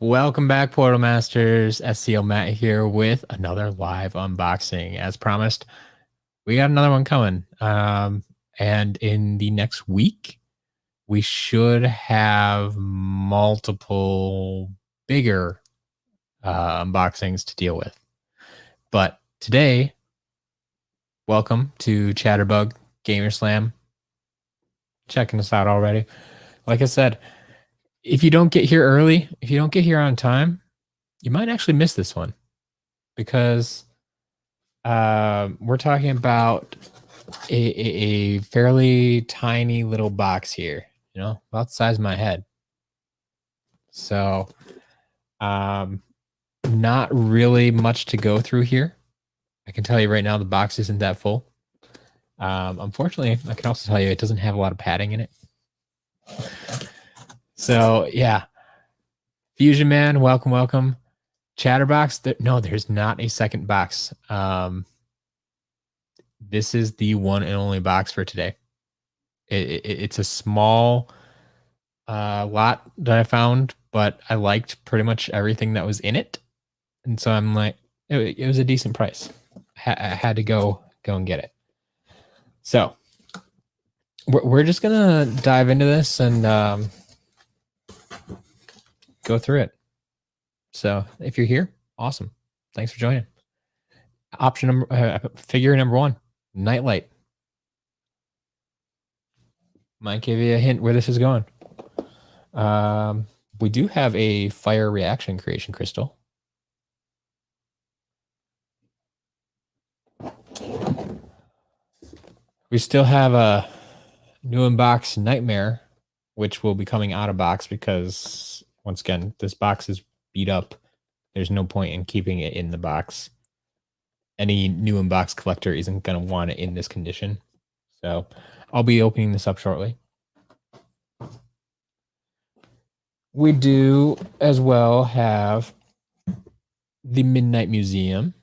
Welcome back, Portal Masters. SCL Matt here with another live unboxing. As promised, we got another one coming. And in the next week, we should have multiple bigger unboxings to deal with. But today, welcome to Chatterbug Gamer Slam. Checking us out already. Like I said, if you don't get here early, if you don't get here on time, you might actually miss this one because we're talking about a fairly tiny little box here, about the size of my head. So, not really much to go through here. I can tell you right now, the box isn't that full. Unfortunately, I can also tell you it doesn't have a lot of padding in it. So, yeah. Fusion Man, welcome. Chatterbox, no, there's not a second box. This is the one and only box for today. It's a small lot that I found, but I liked pretty much everything that was in it, and so I'm like, it was a decent price. I had to go and get it. So we're just gonna dive into this and go through it. So if you're here, awesome. Thanks for joining. Figure number one, Nightlight. Might give you a hint where this is going. We do have a fire reaction creation crystal. We still have a new unboxed Nightmare, which will be coming out of box because, once again, this box is beat up. There's no point in keeping it in the box. Any new unboxed collector isn't going to want it in this condition. So I'll be opening this up shortly. We do as well have the Midnight Museum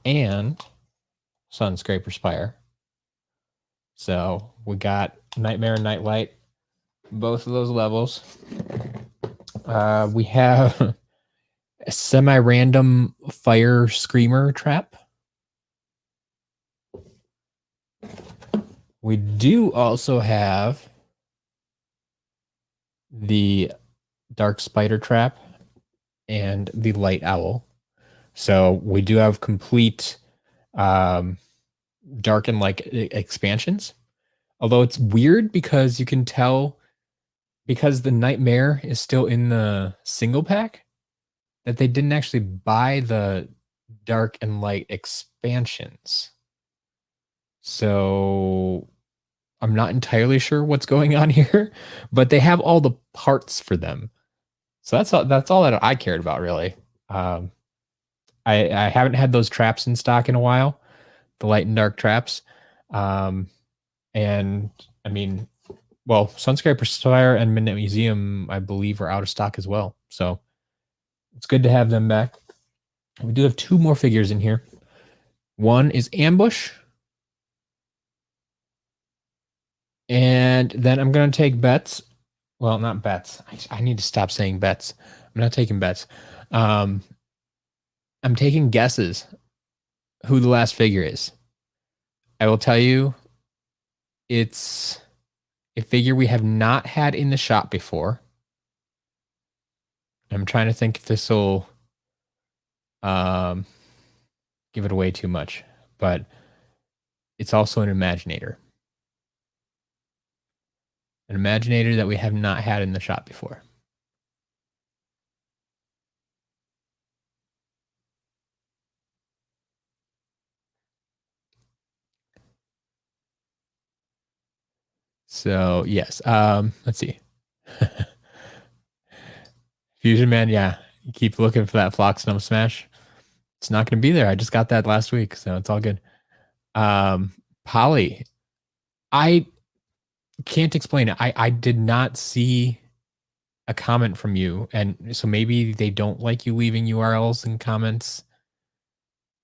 and Sunscraper Spire. So we got Nightmare and Nightlight, both of those levels. We have a semi-random fire screamer trap. We do also have the dark spider trap and the light owl. So we do have complete dark and light expansions. Although it's weird because you can tell, because the Nightmare is still in the single pack, that they didn't actually buy the dark and light expansions. So I'm not entirely sure what's going on here, but they have all the parts for them. So that's all that I cared about, really. I haven't had those traps in stock in a while, the light and dark traps. And I mean, well, Sunscraper Spire and Midnight Museum, I believe, are out of stock as well. So it's good to have them back. We do have two more figures in here. One is Ambush. And then I'm going to take bets. Well, not bets. I need to stop saying bets. I'm not taking bets. I'm taking guesses who the last figure is. I will tell you, it's a figure we have not had in the shop before. I'm trying to think if this will give it away too much, but it's also an Imaginator. An Imaginator that we have not had in the shop before. So yes, let's see. Fusion Man, yeah, you keep looking for that Flock Snow Smash. It's not going to be there. I just got that last week, so it's all good. Polly, I can't explain it. I did not see a comment from you, and so maybe they don't like you leaving URLs and comments.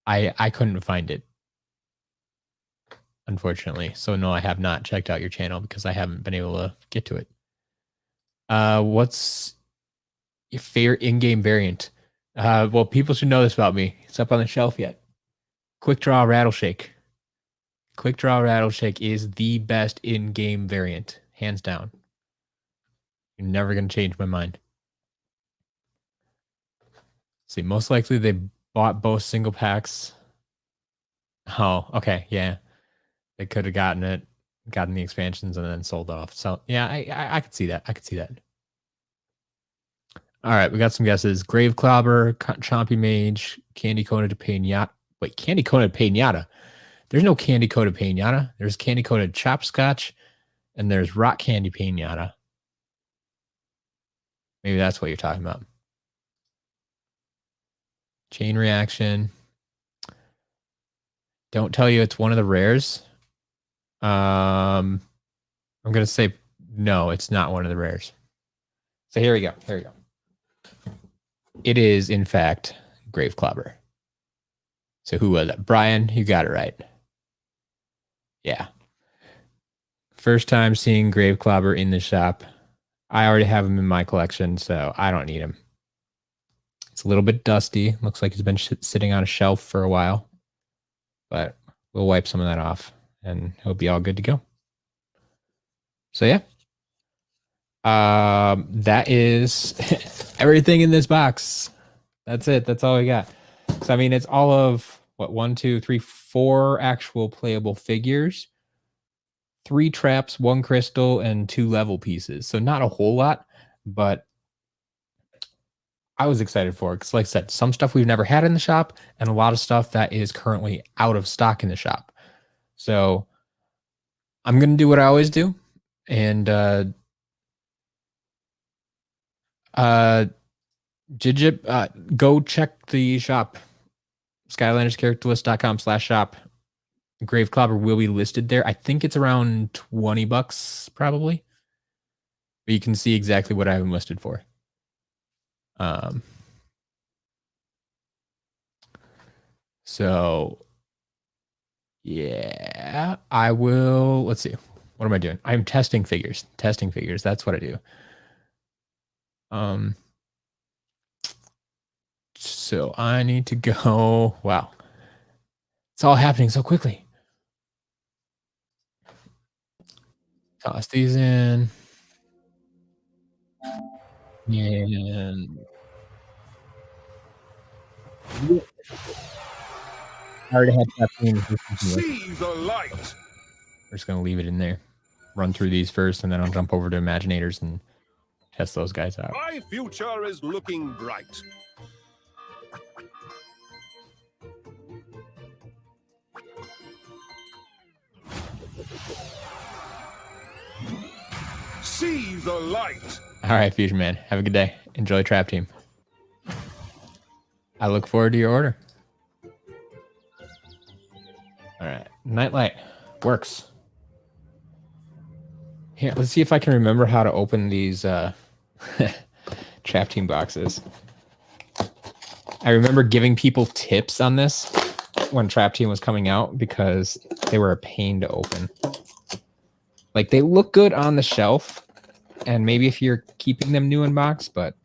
I couldn't find it, unfortunately. So no, I have not checked out your channel because I haven't been able to get to it. What's Your favorite in-game variant. Well, people should know this about me. It's up on the shelf yet. Quick Draw Rattleshake. Quick Draw Rattleshake is the best in-game variant, hands down. You're never going to change my mind. See, most likely they bought both single packs. Oh, okay, yeah. They could have gotten the expansions and then sold off. So yeah, I could see that. I could see that. All right, we got some guesses. Grave Clobber, Chompy Mage, Candy Coated Pinata. Wait, Candy Coated Pinata. There's no Candy Coated Pinata. There's Candy Coated Chopscotch, and there's Rock Candy Pinata. Maybe that's what you're talking about. Chain Reaction. Don't tell you it's one of the rares. I'm gonna say no, it's not one of the rares. So here we go. Here we go. It is, in fact, Grave Clobber. So who was it? Brian, you got it right. Yeah. First time seeing Grave Clobber in the shop. I already have him in my collection, so I don't need him. It's a little bit dusty. Looks like he's been sitting on a shelf for a while. But we'll wipe some of that off, and he'll be all good to go. So yeah. That is everything in this box. That's it. That's all we got. So I mean, it's all of what, 1, 2, 3, 4 actual playable figures, 3 traps, 1 crystal, and 2 level pieces. So not a whole lot, but I was excited for it because, like I said, some stuff we've never had in the shop, and a lot of stuff that is currently out of stock in the shop. So I'm gonna do what I always do, and Jijip, go check the shop, SkylandersCharacterList.com/shop. Grave Clobber will be listed there. I think it's around $20 probably, but you can see exactly what I have him listed for. So yeah, I will. Let's see. What am I doing? I'm testing figures. Testing figures. That's what I do. So I need to go. Wow. It's all happening so quickly. Toss these in. And I already had caffeine. See the light. We're just going to leave it in there. Run through these first, and then I'll jump over to Imaginators and test those guys out. My future is looking bright. See the light. All right, Fusion Man. Have a good day. Enjoy Trap Team. I look forward to your order. All right. Nightlight works. Here, let's see if I can remember how to open these Trap Team boxes. I remember giving people tips on this when Trap Team was coming out because they were a pain to open. Like, they look good on the shelf, and maybe if you're keeping them new in box, but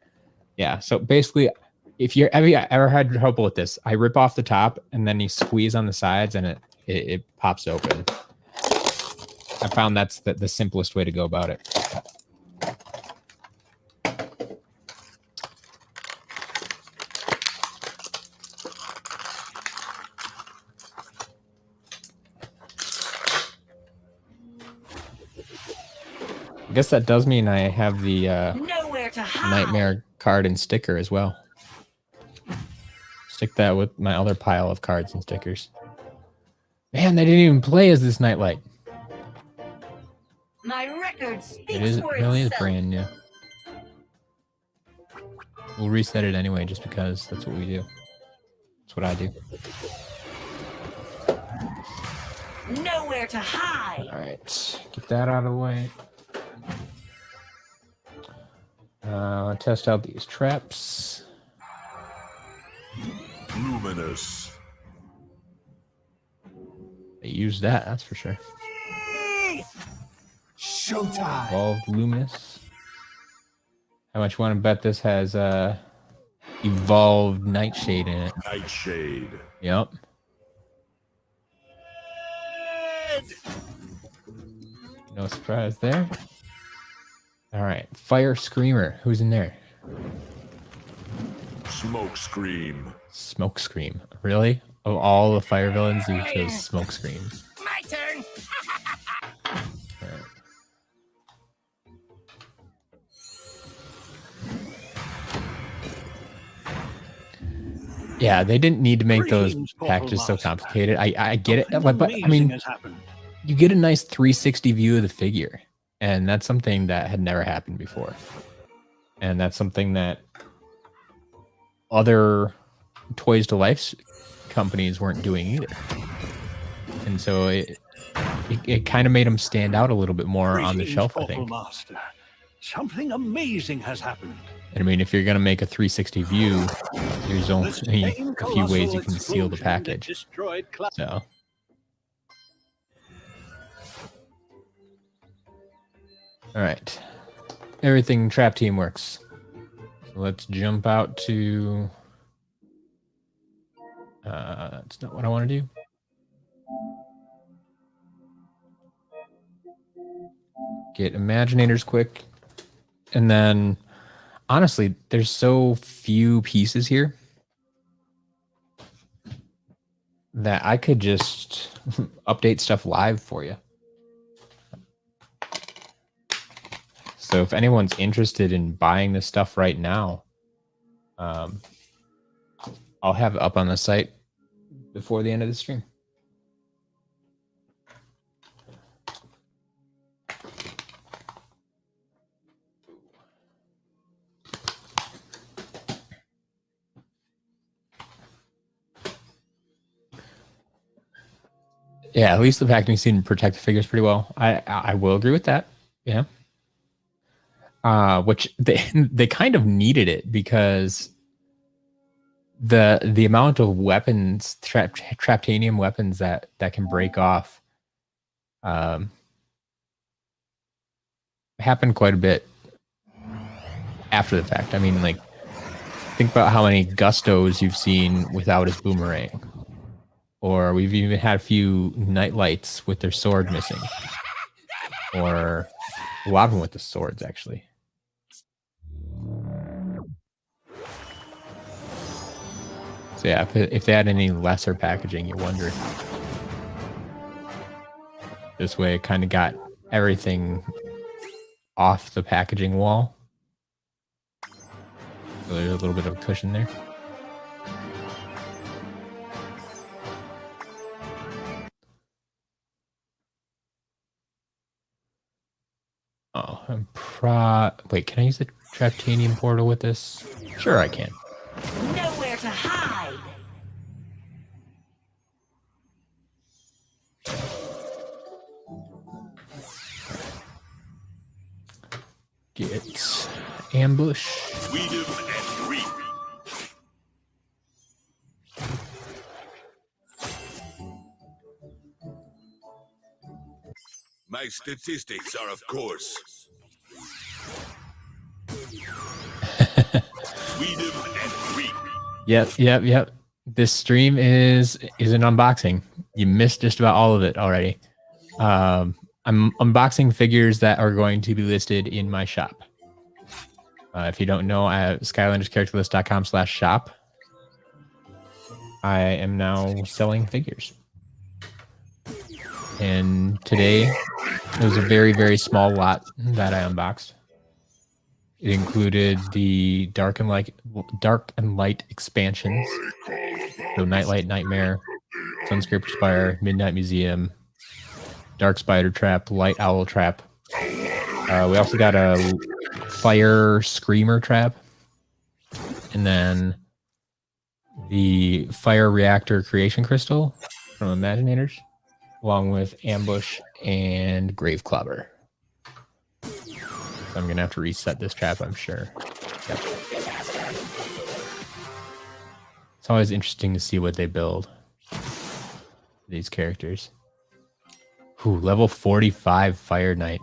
yeah. So basically, if you're ever had trouble with this, I rip off the top and then you squeeze on the sides and it pops open. I found that's the simplest way to go about it. I guess that does mean I have the Nightmare card and sticker as well. Stick that with my other pile of cards and stickers. Man, they didn't even play as this Nightlight. My record speaks it is for really itself. Is brand new. We'll reset it anyway, just because that's what we do. That's what I do. Nowhere to hide. All right, get that out of the way. Test out these traps. Luminous. They used that, that's for sure. Showtime. Evolved Luminous. How much you want to bet this has evolved Nightshade in it? Nightshade. Yep. No surprise there. All right, Fire Screamer. Who's in there? Smoke Scream. Smoke Scream. Really? Of all the fire villains, you chose Smoke Scream. My turn. Right. Yeah, they didn't need to make those packages so complicated. I get it, but I mean, you get a nice 360 view of the figure, and that's something that had never happened before, and that's something that other Toys to Life companies weren't doing either. And so it kind of made them stand out a little bit more on the shelf, I think. Master. Something amazing has happened. And I mean, if you're going to make a 360 view, there's only a few ways you can seal the package. So. All right. Everything Trap Team works. So let's jump out to... that's not what I want to do. Get Imaginators quick. And then... honestly, there's so few pieces here that I could just update stuff live for you. So if anyone's interested in buying this stuff right now, I'll have it up on the site before the end of the stream. Yeah, at least the packaging seemed to protect the figures pretty well. I will agree with that. Yeah. Which they kind of needed it because the amount of weapons, traptanium weapons that can break off happened quite a bit after the fact. I mean, like, think about how many Gustos you've seen without his boomerang. Or we've even had a few Nightlights with their sword missing. Or a lot of them with the swords, actually. So yeah, if they had any lesser packaging, you wonder. This way it kind of got everything off the packaging wall. So there's a little bit of a cushion there. Oh, wait, can I use the Traptanium portal with this? Sure, I can. Nowhere to hide. Get ambush. Freedom and greed. My statistics are, of course. Freedom and greed. Yep. This stream is an unboxing. You missed just about all of it already. I'm unboxing figures that are going to be listed in my shop. If you don't know, at SkylandersCharacterList.com/shop, I am now selling figures. And today, it was a very, very small lot that I unboxed. It included the Dark and Light expansions. So Nightlight Nightmare, Sunscraper Spire, Midnight Museum, Dark Spider Trap, Light Owl Trap. We also got a Fire Screamer Trap. And then the Fire Reactor Creation Crystal from Imaginators, along with Ambush and Grave Clobber. So I'm going to have to reset this trap, I'm sure. Yep. It's always interesting to see what they build. These characters. Ooh, level 45 Fire Knight.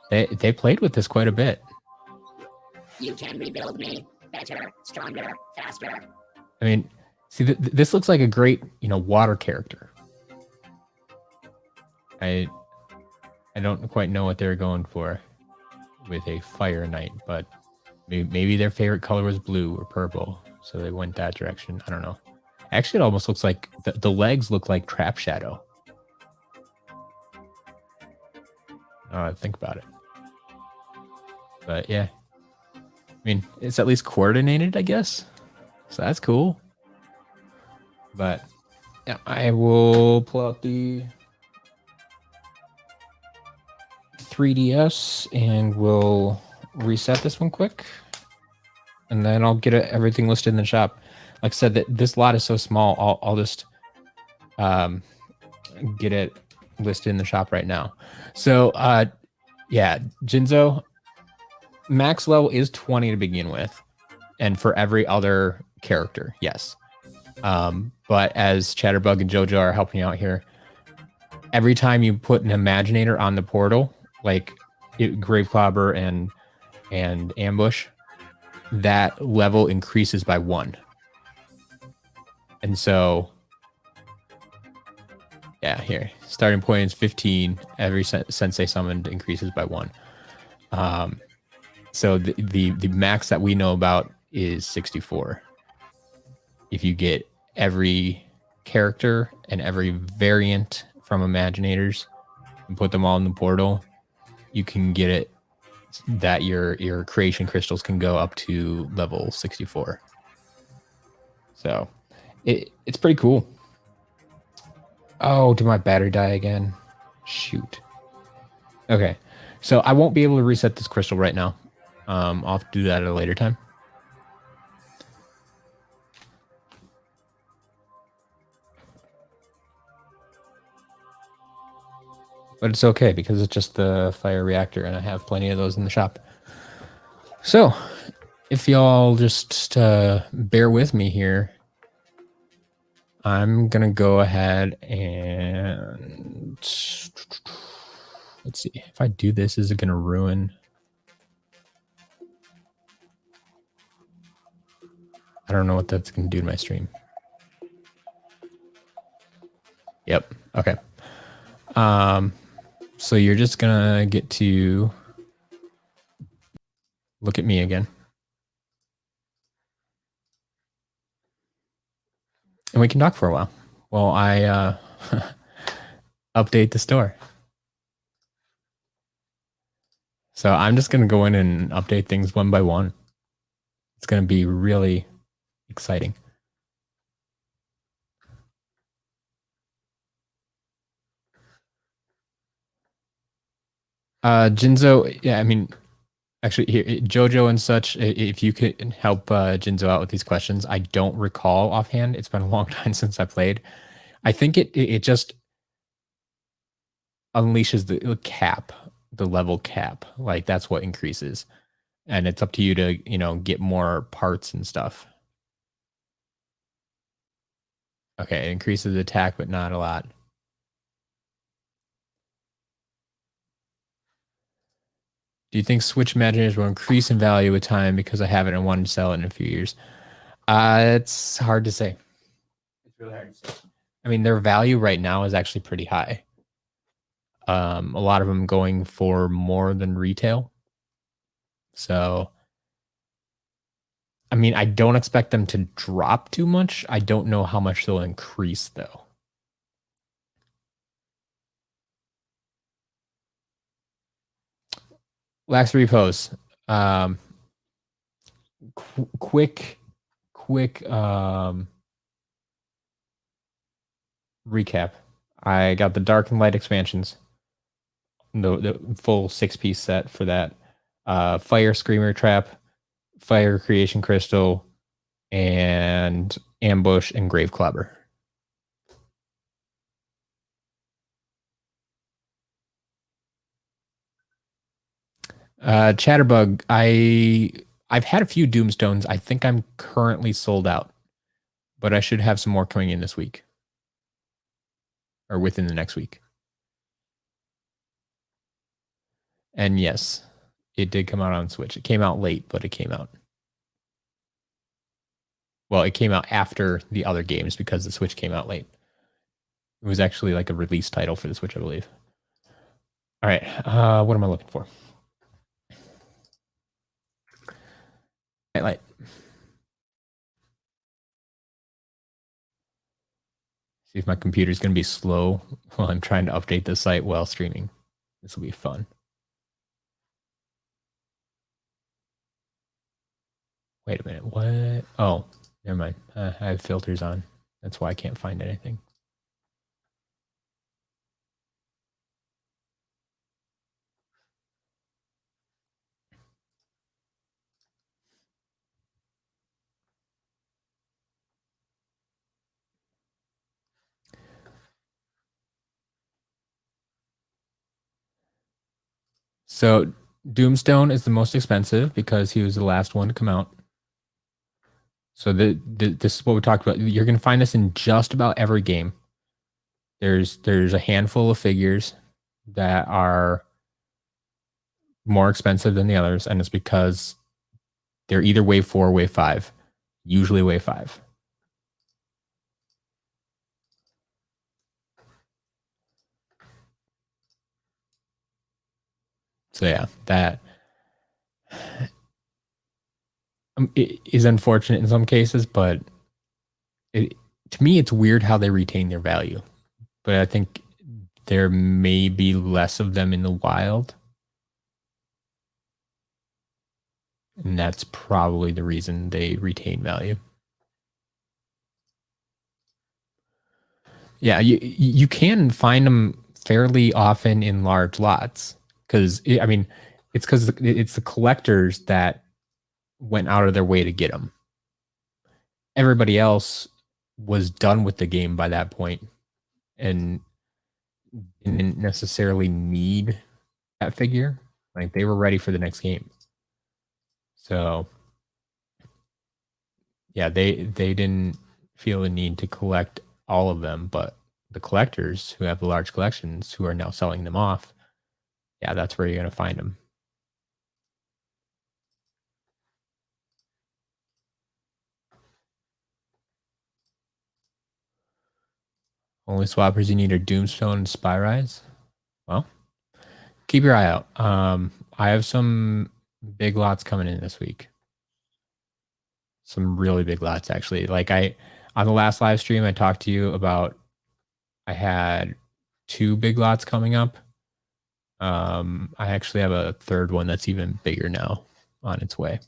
They played with this quite a bit. You can rebuild me better, stronger, faster. I mean, see, this looks like a great, water character. I don't quite know what they're going for with a fire knight, but maybe their favorite color was blue or purple, so they went that direction. I don't know. Actually, it almost looks like the legs look like Trap Shadow. Think about it. But yeah, I mean, it's at least coordinated, I guess. So that's cool. But yeah, I will pull out the 3DS and we'll reset this one quick. And then I'll get everything listed in the shop. Like I said, that this lot is so small, I'll just get it listed in the shop right now. So yeah, Jinzo, max level is 20 to begin with, and for every other character, yes. But as Chatterbug and Jojo are helping out here, every time you put an Imaginator on the portal, like Graveclobber and Ambush, that level increases by 1. And so, yeah, here, starting point is 15. Every Sensei summoned increases by 1. So the max that we know about is 64. If you get every character and every variant from Imaginators and put them all in the portal, you can get it that your creation crystals can go up to level 64. So it's pretty cool. Oh, did my battery die again? Shoot. Okay, so I won't be able to reset this crystal right now. I'll have to do that at a later time. But it's okay because it's just the fire reactor and I have plenty of those in the shop. So, if y'all just bear with me here, I'm going to go ahead and... Let's see. If I do this, is it going to ruin... I don't know what that's going to do to my stream. Yep. Okay. So you're just going to get to look at me again. And we can talk for a while while I update the store. So I'm just going to go in and update things one by one. It's going to be really exciting. Jinzo, yeah, I mean, actually, here, Jojo and such, if you could help Jinzo out with these questions. I don't recall offhand. It's been a long time since I played. I think it just unleashes the cap, the level cap. Like, that's what increases. And it's up to you to, get more parts and stuff. Okay, it increases attack, but not a lot. Do you think Switch Imaginators will increase in value with time because I have it and wanted to sell it in a few years? It's hard to say. It's really hard to say. I mean, their value right now is actually pretty high. A lot of them going for more than retail. So, I mean, I don't expect them to drop too much. I don't know how much they'll increase, though. Lax repos. Quick recap. I got the Dark and Light expansions. The full 6-piece set for that. Fire Screamer Trap, Fire Creation Crystal, and Ambush and Graveclobber. Chatterbug, I've had a few Doomstones. I think I'm currently sold out, but I should have some more coming in this week or within the next week. And yes, It did come out on Switch. It came out late, but it came out. Well, it came out after the other games because the Switch came out late. It was actually like a release title for the Switch, I believe. All right. What am I looking for? Light. See if my computer's going to be slow while I'm trying to update the site while streaming. This will be fun. Wait a minute. What? Oh, never mind. I have filters on. That's why I can't find anything. So Doomstone is the most expensive because he was the last one to come out. So this is what we talked about. You're going to find this in just about every game. There's a handful of figures that are more expensive than the others, and it's because they're either wave 4 or wave 5, usually wave 5. So yeah, that it is unfortunate in some cases, but to me, it's weird how they retain their value. But I think there may be less of them in the wild. And that's probably the reason they retain value. Yeah, you can find them fairly often in large lots because I mean, it's because it's the collectors that went out of their way to get them. Everybody else was done with the game by that point and didn't necessarily need that figure. Like they were ready for the next game. So yeah, they didn't feel the need to collect all of them, but the collectors who have the large collections who are now selling them off, yeah, that's where you're going to find them. Only swappers you need are Doomstone and Spyrise. Well, keep your eye out. I have some big lots coming in this week. Some really big lots, actually. Like on the last live stream, I talked to you about I had 2 big lots coming up. I actually have a third one that's even bigger now on its way.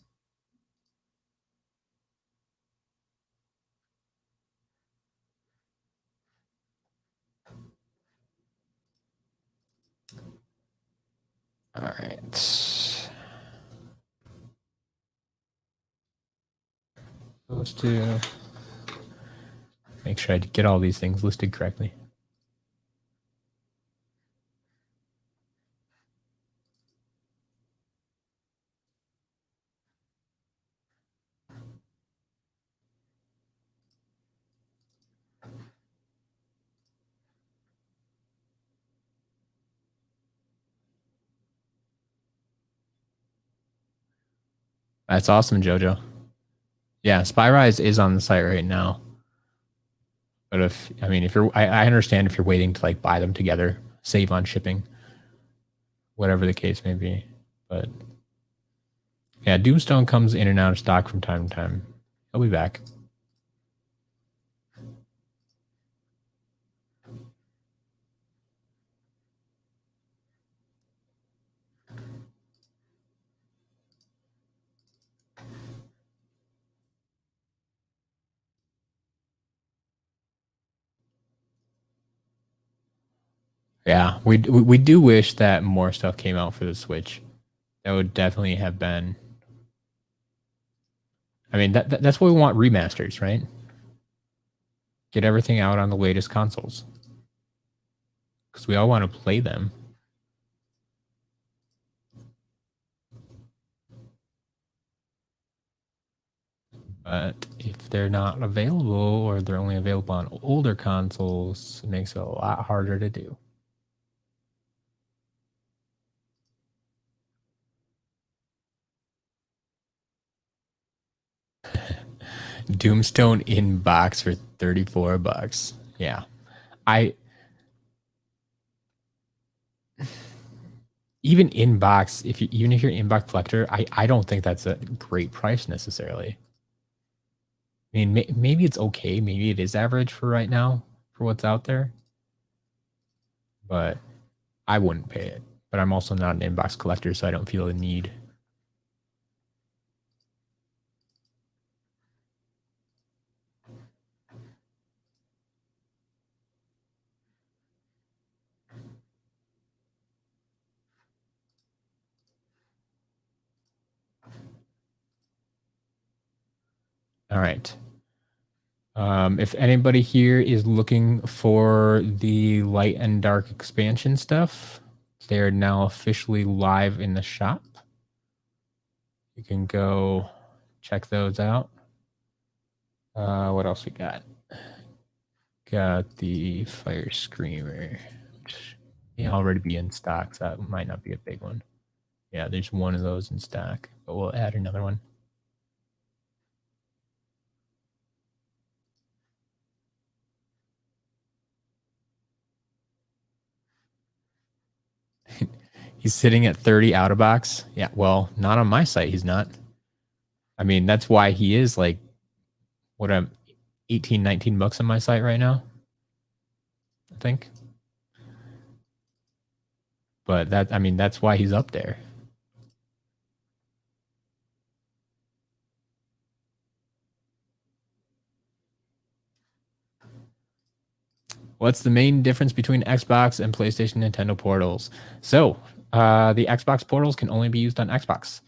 All right. Those two. Make sure I get all these things listed correctly. That's awesome, Jojo. Yeah, Spyrise is on the site right now. But if you're, I understand if you're waiting to like buy them together, save on shipping, whatever the case may be. But yeah, Doomstone comes in and out of stock from time to time. He'll be back. Yeah, we do wish that more stuff came out for the Switch. That would definitely have been. I mean, that's what we want, remasters, right? Get everything out on the latest consoles because we all want to play them. But if they're not available or they're only available on older consoles, it makes it a lot harder to do. Doomstone in box for $34. Yeah. Even in box, even if you're an inbox collector, I don't think that's a great price necessarily. I mean, maybe it's okay. Maybe it is average for right now for what's out there, but I wouldn't pay it. But I'm also not an inbox collector, so I don't feel the need. All right. If anybody here is looking for the light and dark expansion stuff, they're now officially live in the shop. You can go check those out. What else we got? Got the Fire Screamer, which may already be in stock, so that might not be a big one. Yeah, there's one of those in stock, but we'll add another one. He's sitting at 30 out of box. Yeah, well, not on my site. He's not. I mean, that's why he is like, what, I'm 18, 19 bucks on my site right now, I think. But that, I mean, that's why he's up there. What's the main difference between Xbox and PlayStation Nintendo portals? So the Xbox portals can only be used on Xbox,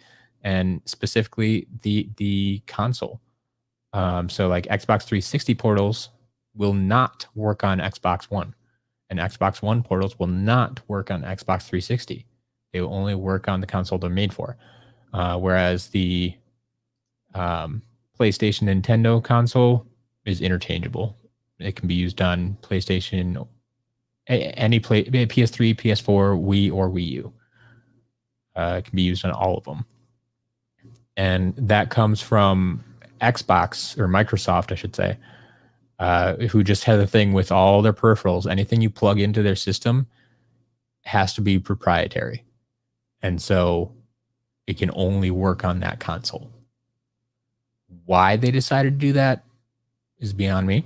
and specifically the console. So like Xbox 360 portals will not work on Xbox One, and Xbox One portals will not work on Xbox 360. They will only work on the console they're made for. Whereas the PlayStation Nintendo console is interchangeable. It can be used on PlayStation, any PS3, PS4, Wii, or Wii U. It can be used on all of them. And that comes from Xbox, or Microsoft, I should say, who just had a thing with all their peripherals. Anything you plug into their system has to be proprietary. And so it can only work on that console. Why they decided to do that is beyond me.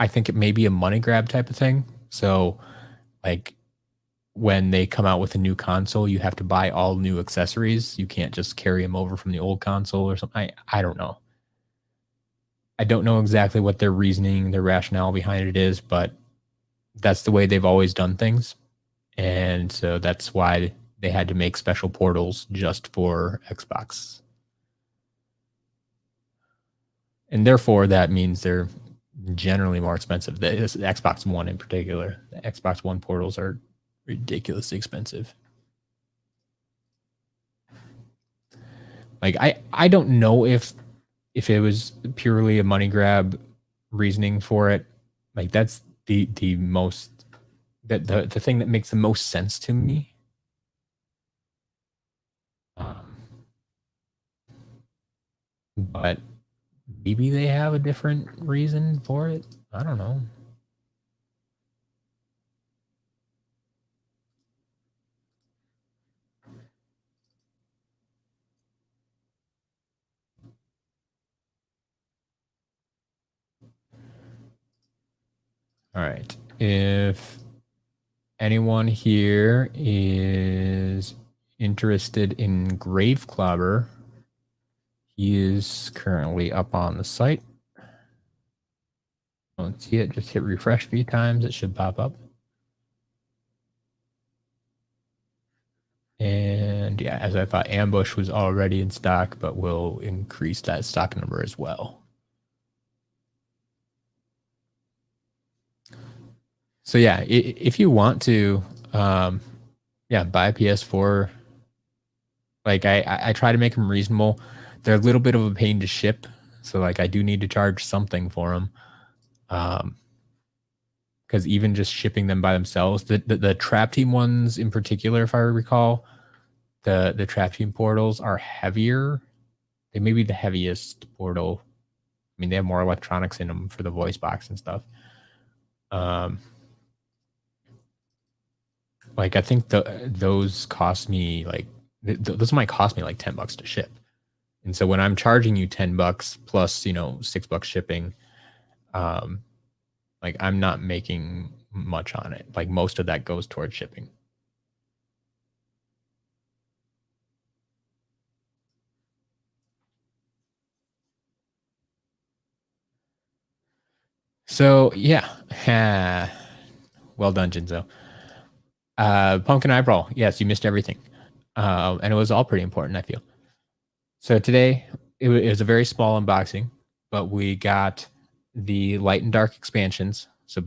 I think it may be a money grab type of thing. So, like, when they come out with a new console, you have to buy all new accessories. You can't just carry them over from the old console or something. I don't know. I don't know exactly what their reasoning, their rationale behind it is, but that's the way they've always done things. And so that's why they had to make special portals just for Xbox. And therefore, that means they're generally more expensive. The Xbox One in particular, the Xbox One portals are ridiculously expensive. Like I don't know if it was purely a money grab reasoning for it. Like that's the most the thing that makes the most sense to me. But maybe they have a different reason for it. I don't know. All right. If anyone here is interested in Graveclobber, he is currently up on the site. Don't see it. Just hit refresh a few times. It should pop up. And yeah, as I thought, Ambush was already in stock, but we'll increase that stock number as well. So yeah, if you want to, buy a PS4. Like I try to make them reasonable. They're a little bit of a pain to ship, so like I do need to charge something for them. Because even just shipping them by themselves, the Trap Team ones in particular, if I recall, the Trap Team portals are heavier. They may be the heaviest portal. mean, they have more electronics in them for the voice box and stuff. Like I think those cost me like those might cost me like $10 to ship. And so when I'm charging you $10 plus, $6 shipping, like I'm not making much on it. Like most of that goes towards shipping. So yeah, well done, Jinzo. Pumpkin Eyebrow. Yes, you missed everything, and it was all pretty important, I feel. So today it was a very small unboxing, but we got the light and dark expansions. So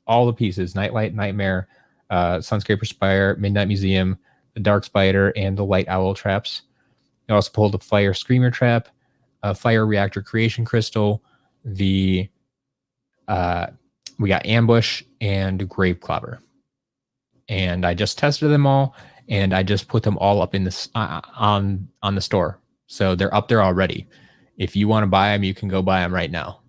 all the pieces: Nightlight, Nightmare, Sunscraper Spire, Midnight Museum, the Dark Spider, and the Light Owl traps. We also pulled a Fire Screamer trap, a Fire Reactor Creation Crystal, we got Ambush and Grave Clobber. And I just tested them all, and I just put them all up in this on the store, so they're up there already. If you want to buy them, you can go buy them right now.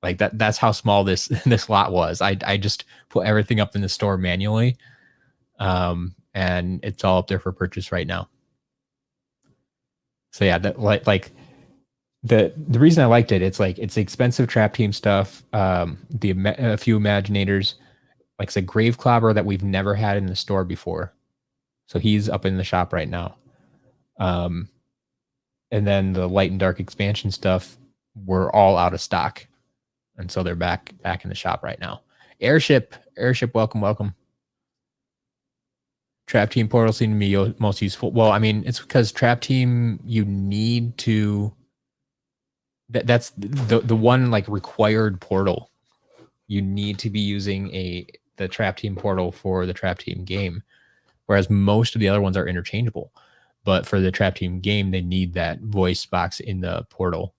Like that's how small this lot was. I just put everything up in the store manually, and it's all up there for purchase right now. So yeah, that like the reason I liked it, it's expensive trap team stuff. A few Imaginators, like I said, Grave Clobber that we've never had in the store before. So he's up in the shop right now. And then the light and dark expansion stuff were all out of stock. And so they're back in the shop right now. Airship, welcome. Trap Team Portal seemed to be most useful. Well, I mean, it's because Trap Team, you need to... That's the one like required portal. You need to be using the Trap Team portal for the Trap Team game, whereas most of the other ones are interchangeable. But for the Trap Team game, they need that voice box in the portal.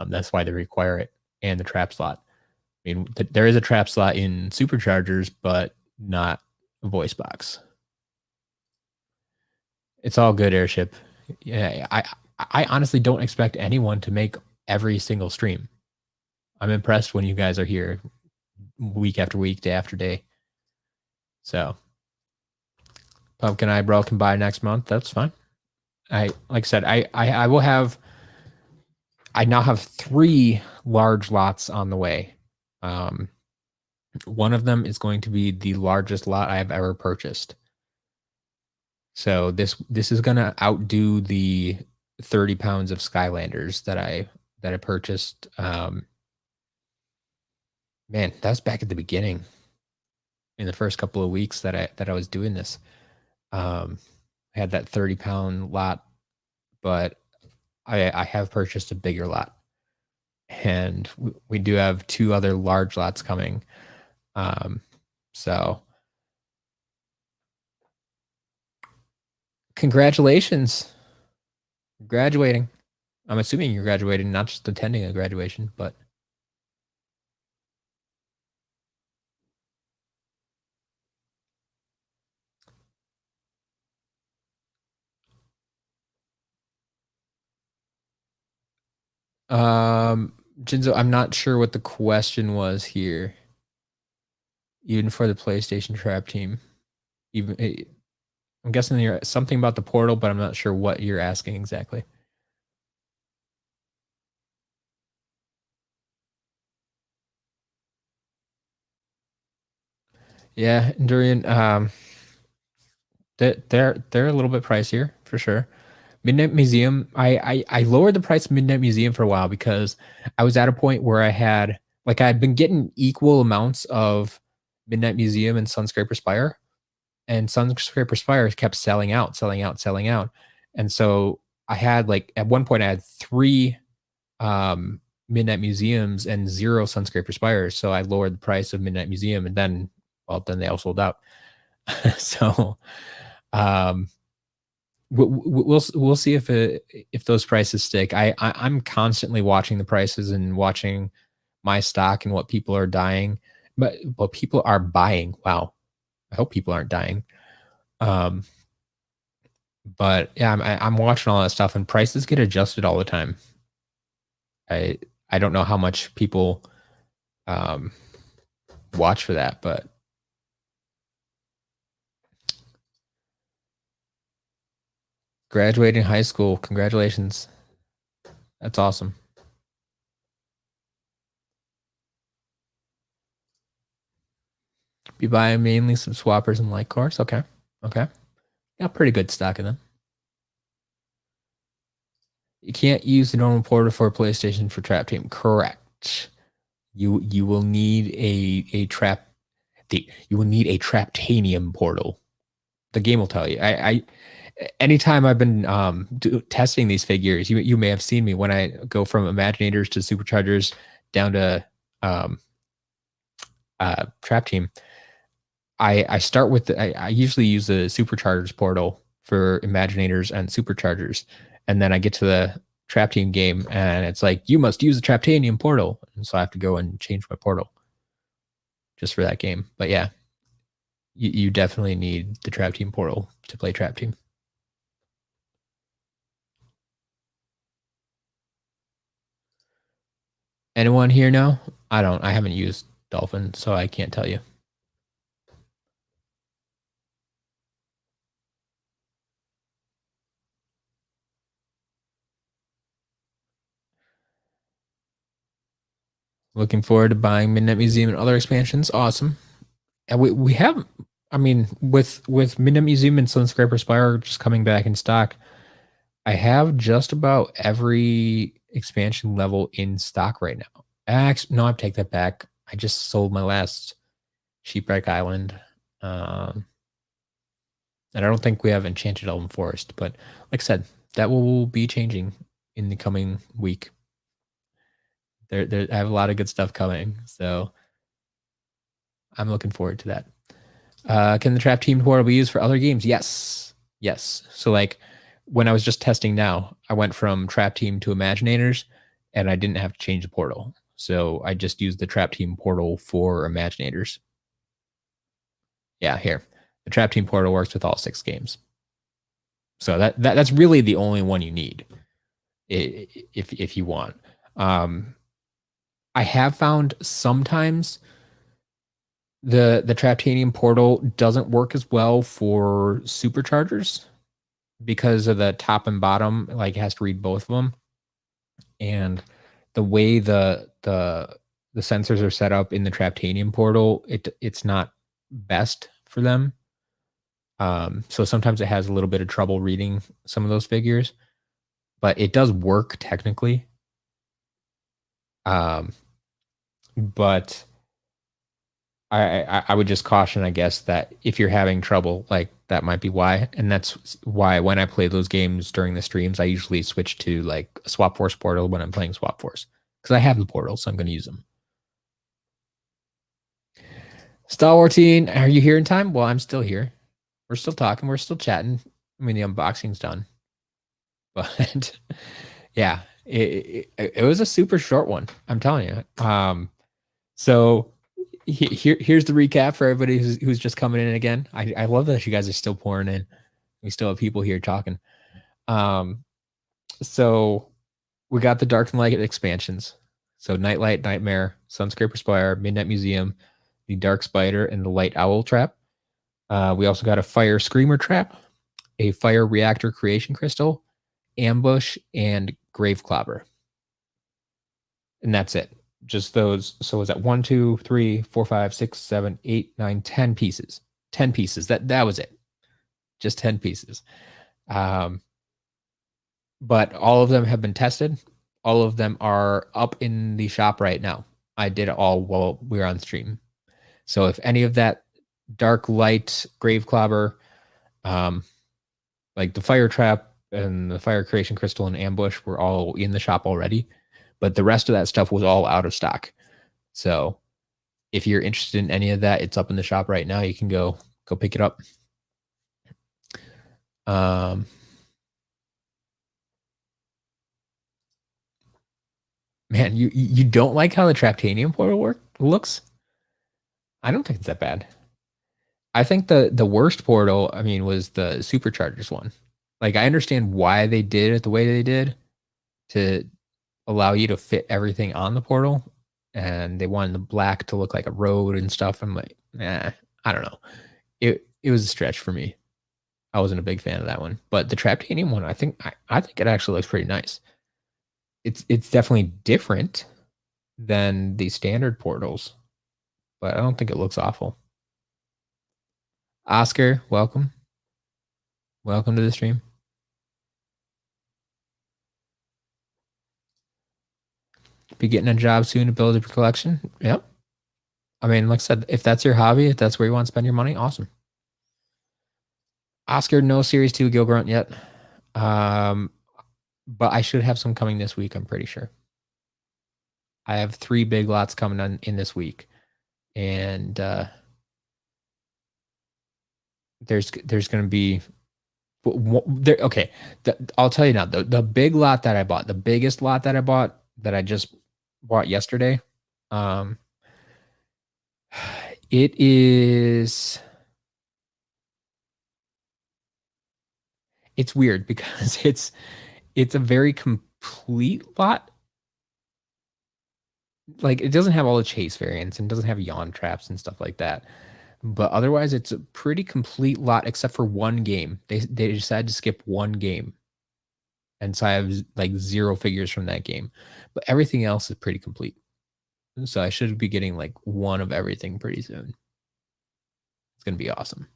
That's why they require it, and the trap slot. I mean, there is a trap slot in Superchargers, but not a voice box. It's all good, Airship. Yeah, I honestly don't expect anyone to make every single stream. I'm impressed when you guys are here week after week, day after day. So Pumpkin Eyebrow can buy next month. That's fine. Like I said, I will have... I now have 3 large lots on the way. One of them is going to be the largest lot I have ever purchased. So this is going to outdo the 30 pounds of Skylanders that I purchased. Man, that was back at the beginning, in the first couple of weeks that I was doing this. I had that 30-pound lot, but I have purchased a bigger lot, and we do have 2 other large lots coming. So congratulations, graduating. I'm assuming you're graduating, not just attending a graduation, but Jinzo, I'm not sure what the question was here. Even for the PlayStation Trap Team, I'm guessing you're something about the portal, but I'm not sure what you're asking exactly. Yeah, Durian, they're a little bit pricier for sure. Midnight Museum, I lowered the price of Midnight Museum for a while because I was at a point where I'd been getting equal amounts of Midnight Museum and Sunscraper Spire, and Sunscraper Spire kept selling out. And so I had at one point I had 3 Midnight Museums and 0 Sunscraper Spires. So I lowered the price of Midnight Museum, and then they all sold out. So we'll see if those prices stick. I'm constantly watching the prices and watching my stock and what people are dying, but what people are buying. Wow, I hope people aren't dying. But yeah, I'm watching all that stuff, and prices get adjusted all the time. I don't know how much people watch for that, but graduating high school, congratulations. That's awesome. Be buying mainly some swappers and light cores. Okay. Okay. Got pretty good stock of them. You can't use the normal portal for PlayStation for Trap Team. Correct. You will need a trap. You will need a Traptanium portal. The game will tell you. I anytime I've been testing these figures, you may have seen me when I go from Imaginators to Superchargers down to Trap Team. I start with I usually use the Superchargers portal for Imaginators and Superchargers, and then I get to the Trap Team game, and it's like you must use the Traptanium portal, and so I have to go and change my portal just for that game. But yeah, you definitely need the Trap Team portal to play Trap Team. Anyone here know? I don't. I haven't used Dolphin, so I can't tell you. Looking forward to buying Midnight Museum and other expansions. Awesome. And we have, I mean, with Midnight Museum and Sunscraper Spire just coming back in stock, I have just about every expansion level in stock right now. Actually, no, I take that back. I just sold my last Sheepwreck Island. And I don't think we have Enchanted Elven Forest, but like I said, that will be changing in the coming week. I have a lot of good stuff coming, so I'm looking forward to that. Can the Trap Team portal be used for other games? Yes. So like when I was just testing now, I went from Trap Team to Imaginators, and I didn't have to change the portal. So I just used the Trap Team portal for Imaginators. Yeah, here. The Trap Team portal works with all 6 games. So that's really the only one you need if you want. I have found sometimes the Traptanium portal doesn't work as well for Superchargers because of the top and bottom, like it has to read both of them. And the way the sensors are set up in the Traptanium portal, it's not best for them. So sometimes it has a little bit of trouble reading some of those figures, but it does work technically. But I would just caution, I guess, that if you're having trouble, like that might be why. And that's why when I play those games during the streams, I usually switch to like a Swap Force portal when I'm playing Swap Force because I have the portal, so I'm going to use them. Star Wars Teen, are you here in time? Well, I'm still here. We're still talking. We're still chatting. I mean, the unboxing's done. But yeah, it was a super short one. I'm telling you. So here's the recap for everybody who's just coming in again. I love that you guys are still pouring in. We still have people here talking. So we got the Dark and Light expansions. So Nightlight, Nightmare, Sunscraper Spire, Midnight Museum, the Dark Spider, and the Light Owl Trap. We also got a Fire Screamer Trap, a Fire Reactor Creation Crystal, Ambush, and Grave Clobber. And that's it. Just those. So is that 1, 2, 3, 4, 5, 6, 7, 8, 9, 10 pieces. 10 pieces. That was it. Just 10 pieces. But all of them have been tested. All of them are up in the shop right now. I did it all while we were on stream. So if any of that Dark Light, Grave Clobber, like the Fire Trap and the Fire Creation Crystal and Ambush were all in the shop already. But the rest of that stuff was all out of stock. So if you're interested in any of that, it's up in the shop right now. You can go pick it up. Man, you don't like how the Traptanium portal looks? I don't think it's that bad. I think the worst portal, I mean, was the Superchargers one. Like I understand why they did it the way they did to allow you to fit everything on the portal, and they wanted the black to look like a road and stuff. I'm like, I don't know. It was a stretch for me. I wasn't a big fan of that one, but the Traptanium one, I think it actually looks pretty nice. It's definitely different than the standard portals, but I don't think it looks awful. Oscar, welcome. Welcome to the stream. Be getting a job soon to build a collection. Yep. I mean, like I said, if that's your hobby, if that's where you want to spend your money, awesome. Oscar, no Series 2 Gil Grunt yet. But I should have some coming this week, I'm pretty sure. I have 3 big lots coming in this week. And there's going to be okay. I'll tell you now, the big lot that I bought, the biggest lot that I bought, that I just bought yesterday, it is, it's weird because it's a very complete lot. Like, it doesn't have all the chase variants and doesn't have yawn traps and stuff like that. But otherwise, it's a pretty complete lot, except for one game. They decided to skip one game. And so I have like 0 figures from that game. But everything else is pretty complete. So I should be getting like one of everything pretty soon. It's going to be awesome.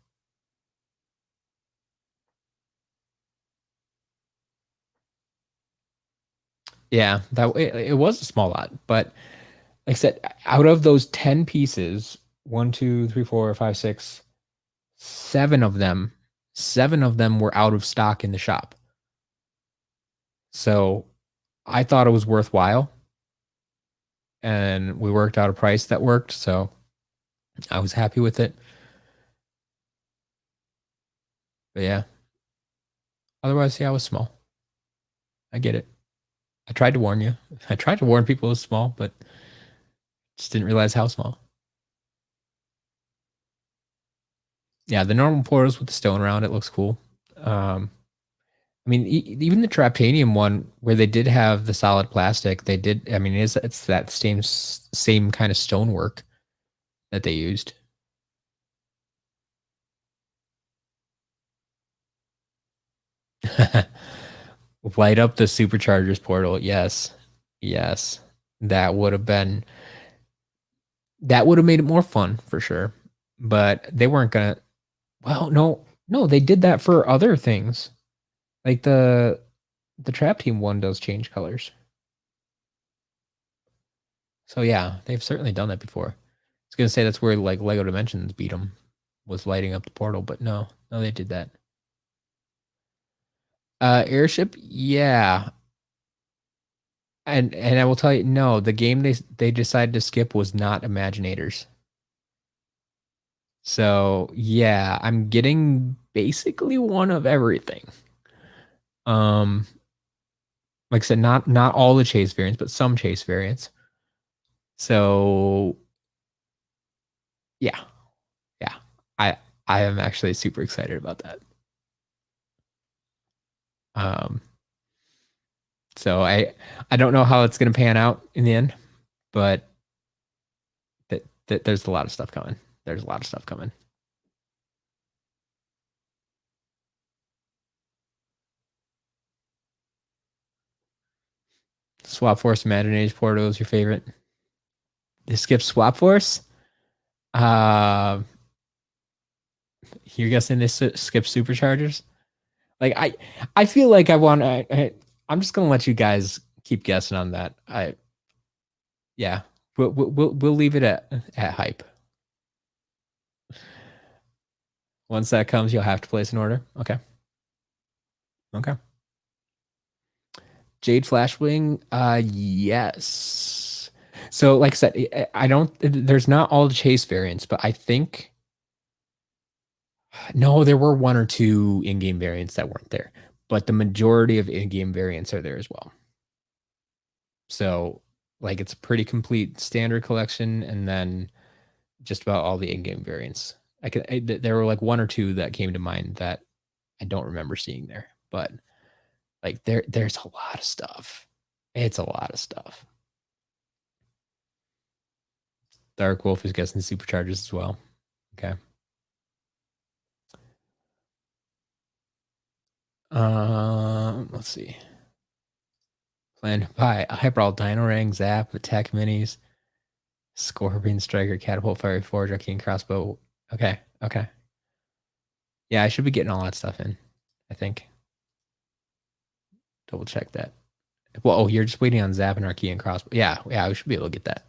Yeah, it was a small lot. But like I said, out of those 10 pieces, 1, 2, 3, 4, 5, 6, 7 of them were out of stock in the shop. So I thought it was worthwhile, and we worked out a price that worked. So I was happy with it. But yeah, otherwise, yeah, it was small. I get it. I tried to warn you. I tried to warn people it was small, but just didn't realize how small. Yeah, the normal portals with the stone around it looks cool. I mean, even the Traptanium one, where they did have the solid plastic, they did. I mean, it's that same kind of stonework that they used. Light up the superchargers portal. Yes, yes, that would have made it more fun for sure. But they weren't gonna. Well, no, they did that for other things. Like the Trap Team one does change colors. So yeah, they've certainly done that before. I was gonna say that's where like Lego Dimensions beat them, was lighting up the portal, but no, they did that. Airship, yeah. And I will tell you, no, the game they decided to skip was not Imaginators. So yeah, I'm getting basically one of everything. Like I said, not all the chase variants, but some chase variants. So yeah. I am actually super excited about that. So I don't know how it's gonna pan out in the end, but there's a lot of stuff coming. There's a lot of stuff coming. Swap Force Imagination Portal is your favorite. You skip Swap Force? You're guessing this skip Superchargers? Like I feel like I'm just gonna let you guys keep guessing on that. Yeah, we'll leave it at hype. Once that comes, you'll have to place an order. Okay. Jade Flashwing, yes. So like I said, I don't. There's not all the chase variants, but I think no, there were 1 or 2 in-game variants that weren't there, but the majority of in-game variants are there as well. So like it's a pretty complete standard collection, and then just about all the in-game variants. There were like 1 or 2 that came to mind that I don't remember seeing there, but like there's a lot of stuff. It's a lot of stuff. Dark Wolf is getting supercharges as well. Okay. Let's see. Plan to buy Hyperball, Dino Ring, Zap, Attack Minis, Scorpion Striker, Catapult, Fiery Forge, Arcane Crossbow. Okay. Okay. Yeah, I should be getting all that stuff in, I think. Double check that. Well, oh, you're just waiting on Zap and Arcane Crossbow. Yeah, we should be able to get that.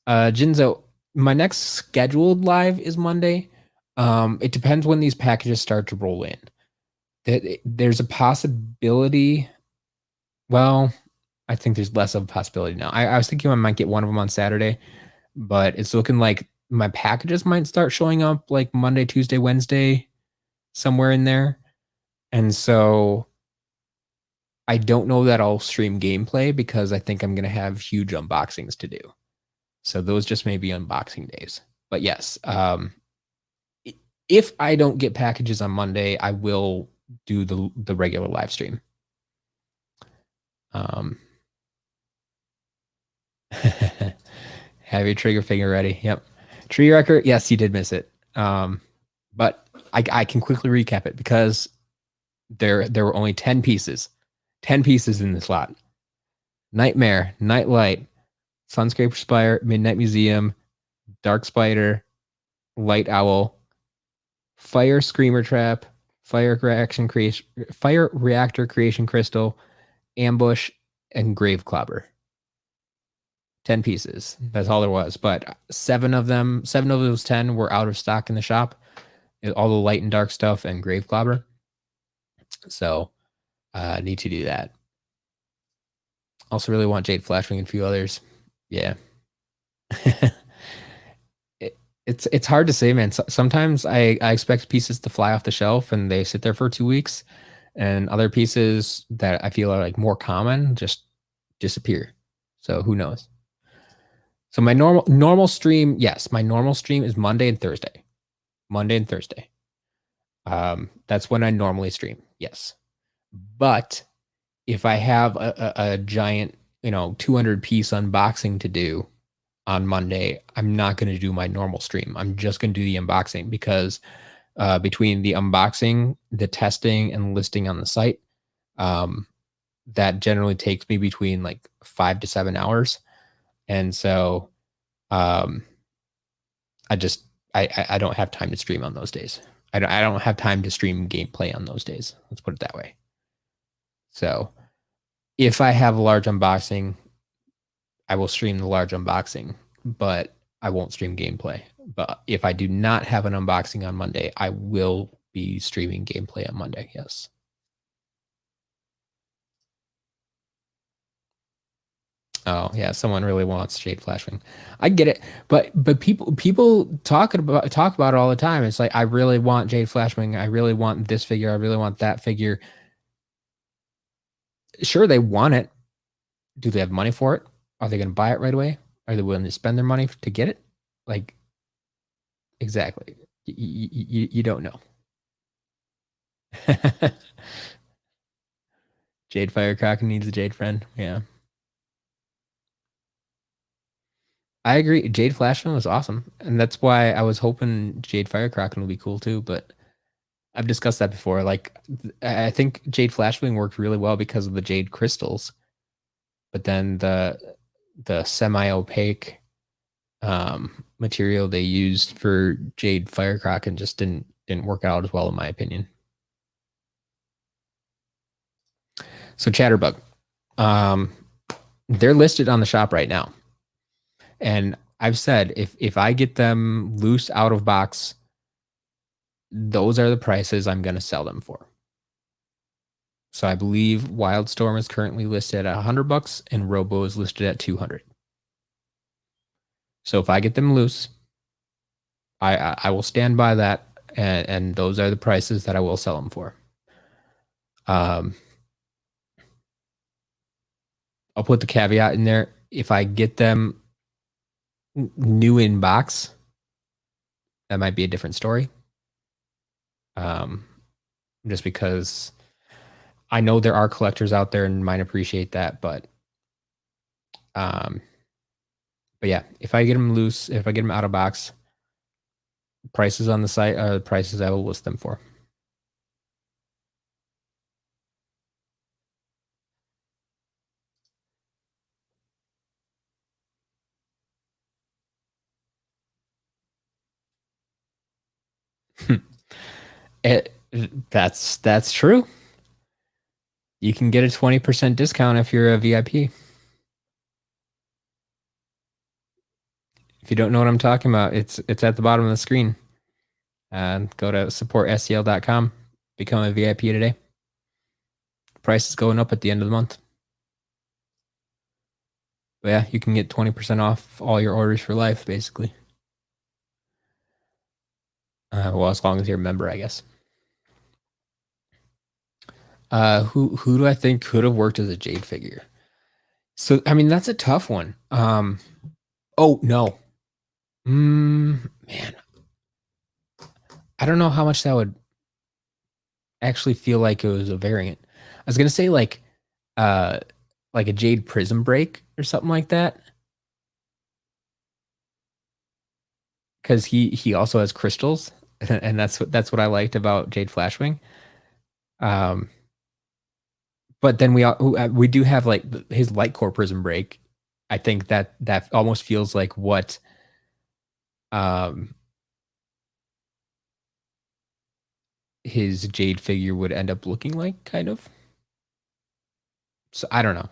Jinzo, my next scheduled live is Monday. It depends when these packages start to roll in. There's a possibility. Well, I think there's less of a possibility now. I was thinking I might get one of them on Saturday, but it's looking like my packages might start showing up like Monday, Tuesday, Wednesday, somewhere in there. And so I don't know that I'll stream gameplay because I think I'm going to have huge unboxings to do. So those just may be unboxing days. But yes, if I don't get packages on Monday, I will do the regular live stream. Have your trigger finger ready. Yep. Tree Wrecker, yes, you did miss it. But I can quickly recap it because there were only 10 pieces. 10 pieces in this lot. Nightmare, Nightlight, Sunscraper Spire, Midnight Museum, Dark Spider, Light Owl, Fire Screamer Trap, Fire Reactor Creation Crystal, Ambush, and Grave Clobber. 10 pieces. That's all there was. But seven of those 10 were out of stock in the shop. All the light and dark stuff and Grave Clobber. So need to do that. Also really want Jade Flashwing and a few others. Yeah. It's hard to say, man. Sometimes I expect pieces to fly off the shelf and they sit there for 2 weeks, and other pieces that I feel are like more common just disappear. So who knows? So my normal stream, yes, my normal stream is Monday and Thursday. Monday and Thursday. That's when I normally stream. Yes. But if I have a giant, 200 piece unboxing to do on Monday, I'm not going to do my normal stream. I'm just going to do the unboxing because between the unboxing, the testing, and listing on the site, that generally takes me between like 5 to 7 hours. And so I don't have time to stream on those days. I don't have time to stream gameplay on those days. Let's put it that way. So if I have a large unboxing, I will stream the large unboxing, but I won't stream gameplay. But if I do not have an unboxing on Monday, I will be streaming gameplay on Monday. Yes. Oh yeah, someone really wants Jade Flashwing. I get it, but people talk about it all the time. It's like, I really want Jade Flashwing. I really want this figure. I really want that figure. Sure, they want it. Do they have money for it? Are they going to buy it right away? Are they willing to spend their money to get it? Like, exactly. You don't know. Jade Firecracker needs a Jade friend. Yeah. I agree. Jade Flashman was awesome. And that's why I was hoping Jade Firecracker would be cool too. But I've discussed that before. Like, I think Jade Flashwing worked really well because of the Jade crystals. But then the semi-opaque material they used for Jade Firecracker just didn't work out as well, in my opinion. So Chatterbug, they're listed on the shop right now. And I've said, if I get them loose out of box, those are the prices I'm going to sell them for. So I believe Wildstorm is currently listed at $100 and Robo is listed at $200. So if I get them loose, I will stand by that, and those are the prices that I will sell them for. I'll put the caveat in there. If I get them new in box, that might be a different story. Just because I know there are collectors out there and might appreciate that, but yeah, if I get them loose, if I get them out of box, prices on the site are the prices I will list them for. That's true. You can get a 20% discount if you're a VIP. If you don't know what I'm talking about, it's at the bottom of the screen. Go to supportscl.com, become a VIP today. Price is going up at the end of the month. But yeah, you can get 20% off all your orders for life, basically. Well, as long as you're a member, I guess. Who do I think could have worked as a Jade figure? So I mean, that's a tough one. Oh no, man, I don't know how much that would actually feel like it was a variant. I was gonna say like a Jade Prism Break or something like that, because he also has crystals, and that's what I liked about Jade Flashwing. But then we do have like his Light Core Prism Break. I think that almost feels like what his Jade figure would end up looking like, kind of. So I don't know.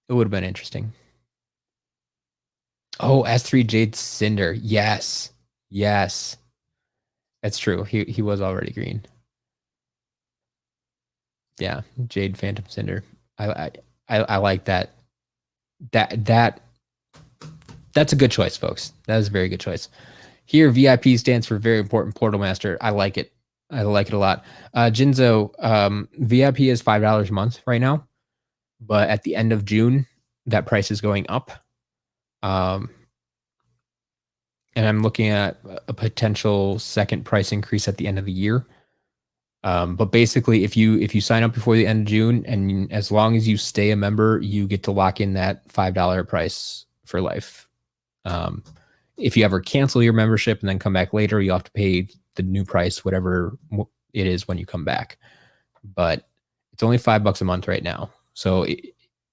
It would have been interesting. Oh, S3 Jade Cinder. Yes. That's true. He was already green. Yeah, Jade Phantom Cinder. I like that. That's a good choice, folks. That is a very good choice. Here, VIP stands for Very Important Portal Master. I like it. I like it a lot. Jinzo, VIP is $5 a month right now, but at the end of June, that price is going up. And I'm looking at a potential second price increase at the end of the year. But basically, if you sign up before the end of June, and as long as you stay a member, you get to lock in that $5 price for life. If you ever cancel your membership and then come back later, you have to pay the new price, whatever it is when you come back. But it's only $5 a month right now. So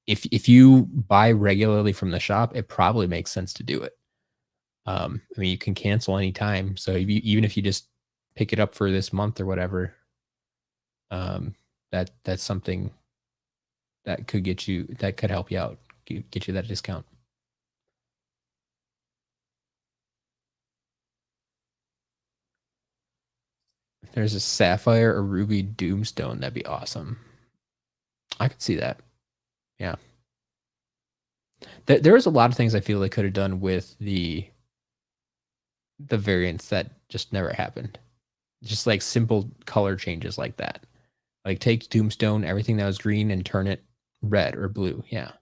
if you buy regularly from the shop, it probably makes sense to do it. I mean, you can cancel anytime. So even if you just pick it up for this month or whatever, that's something that could help you out, get you that discount. If there's a Sapphire or Ruby Doomstone, that'd be awesome. I could see that. Yeah. There was a lot of things I feel they could have done with the variants that just never happened. Just like simple color changes like that. Like take Doomstone, everything that was green, and turn it red or blue. Yeah.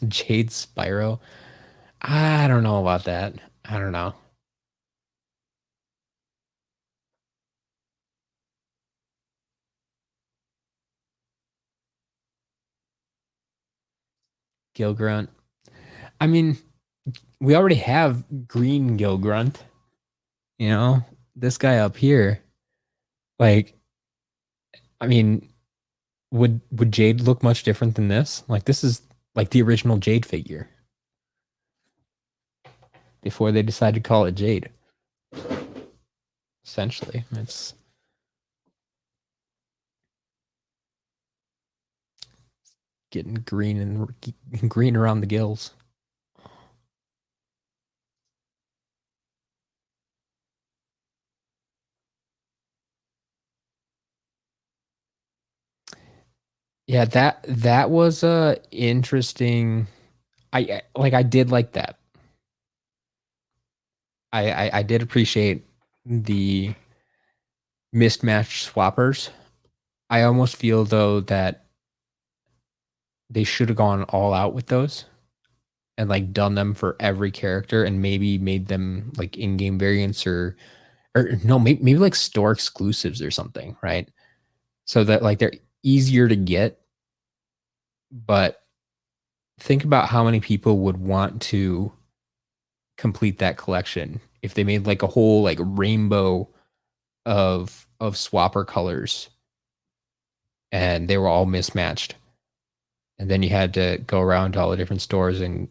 Jade Spyro. I don't know about that. I don't know. Gilgrunt. I mean, we already have green Gilgrunt. You know, this guy up here. Like, I mean, would Jade look much different than this? Like, this is like the original Jade figure before they decided to call it Jade. Essentially, it's getting green and green around the gills. Yeah, that was interesting. I did like that. I did appreciate the mismatched swappers. I almost feel though that they should have gone all out with those. and like done them for every character and maybe made them like in-game variants or no, maybe like store exclusives or something, right? So that like they're easier to get, but think about how many people would want to complete that collection if they made like a whole like rainbow of swapper colors and they were all mismatched. And then you had to go around to all the different stores and,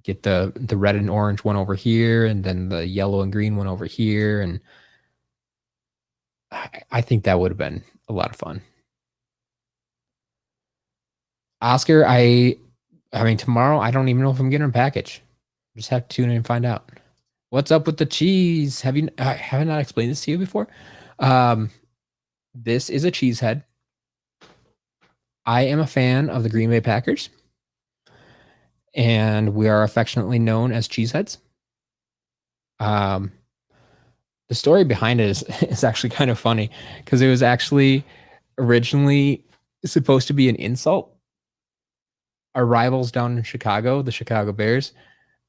get the red and orange one over here and then the yellow and green one over here. And I think that would have been a lot of fun. Oscar, I mean, tomorrow, I don't even know if I'm getting a package. Just have to tune in and find out. What's up with the cheese? Have I not explained this to you before? This is a cheese head. I am a fan of the Green Bay Packers, and we are affectionately known as cheeseheads. The story behind it is actually kind of funny because it was actually originally supposed to be an insult. Our rivals down in Chicago, the Chicago Bears,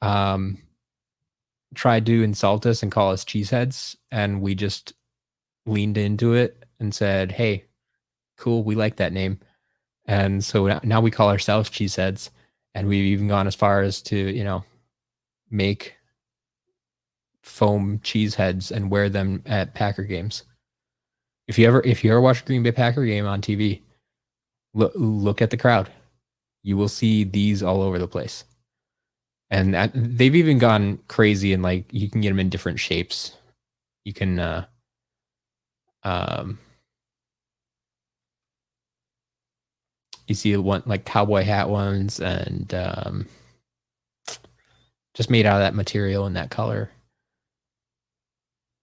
tried to insult us and call us cheeseheads, and we just leaned into it and said, "Hey, cool, we like that name." And so now we call ourselves cheeseheads, and we've even gone as far as to, make foam cheese heads and wear them at Packer games. If you ever watch a Green Bay Packer game on TV, look at the crowd. You will see these all over the place. And they've even gone crazy and like you can get them in different shapes. You can you see one like cowboy hat ones and just made out of that material and that color.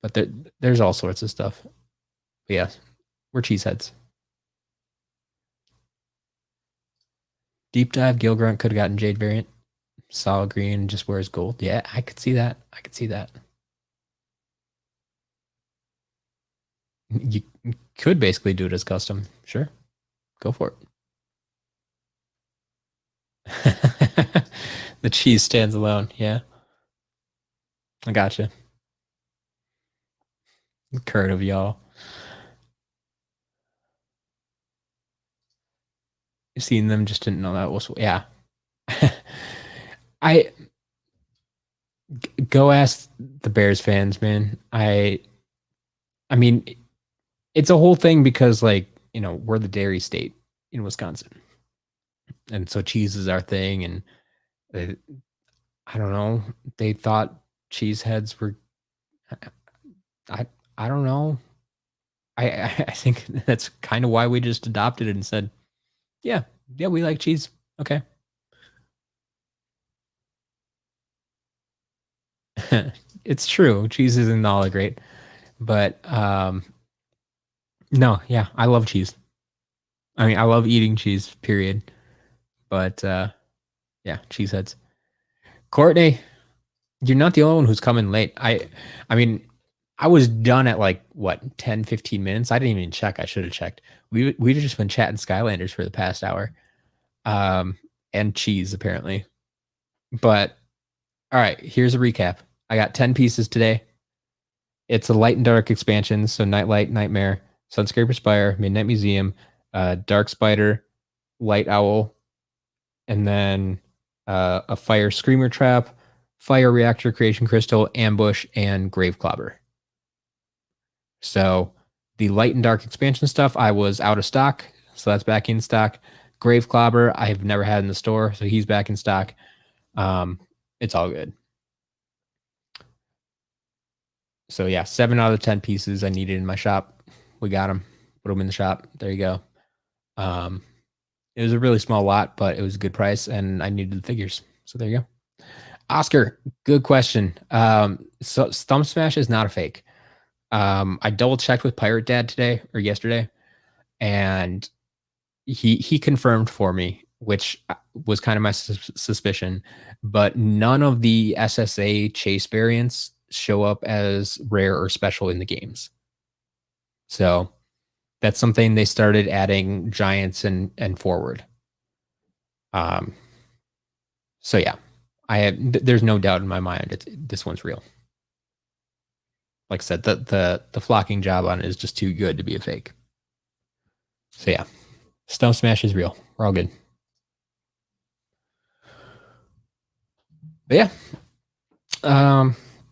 But there's all sorts of stuff. But yeah, we're cheeseheads. Deep dive, Gil Grunt could have gotten Jade variant. Solid green, just wears gold. Yeah, I could see that. I could see that. You could basically do it as custom. Sure. Go for it. The cheese stands alone. Yeah. I gotcha. Curd of y'all. Seeing them, just didn't know that was, yeah. I go ask the Bears fans, man. I mean, it's a whole thing because like, we're the dairy state in Wisconsin. And so cheese is our thing. And I don't know. They thought cheese heads were, I don't know. I think that's kind of why we just adopted it and said, yeah, we like cheese. Okay. It's true. Cheese isn't all that great. But no, yeah, I love cheese. I mean, I love eating cheese, period. But yeah, cheeseheads. Courtney, you're not the only one who's coming late. I mean, I was done at like what 10, 15 minutes. I didn't even check. I should have checked. We've just been chatting Skylanders for the past hour. And cheese apparently. But all right, here's a recap. I got 10 pieces today. It's a light and dark expansion. So Nightlight, Nightmare, Sunscraper Spire, Midnight Museum, Dark Spider, Light Owl, and then a Fire Screamer Trap, Fire Reactor Creation Crystal, Ambush, and Grave Clobber. So the light and dark expansion stuff, I was out of stock. So that's back in stock. Grave Clobber, I've never had in the store. So he's back in stock. It's all good. So yeah, 7 out of the 10 pieces I needed in my shop. We got them. Put them in the shop. There you go. It was a really small lot, but it was a good price, and I needed the figures. So there you go. Oscar, good question. So Stump Smash is not a fake. I double checked with Pirate Dad today or yesterday, and he confirmed for me, which was kind of my suspicion. But none of the SSA chase variants show up as rare or special in the games. So that's something they started adding giants and forward. So yeah, there's no doubt in my mind this one's real. Like I said, the flocking job on it is just too good to be a fake. So yeah, Stump Smash is real. We're all good. But yeah,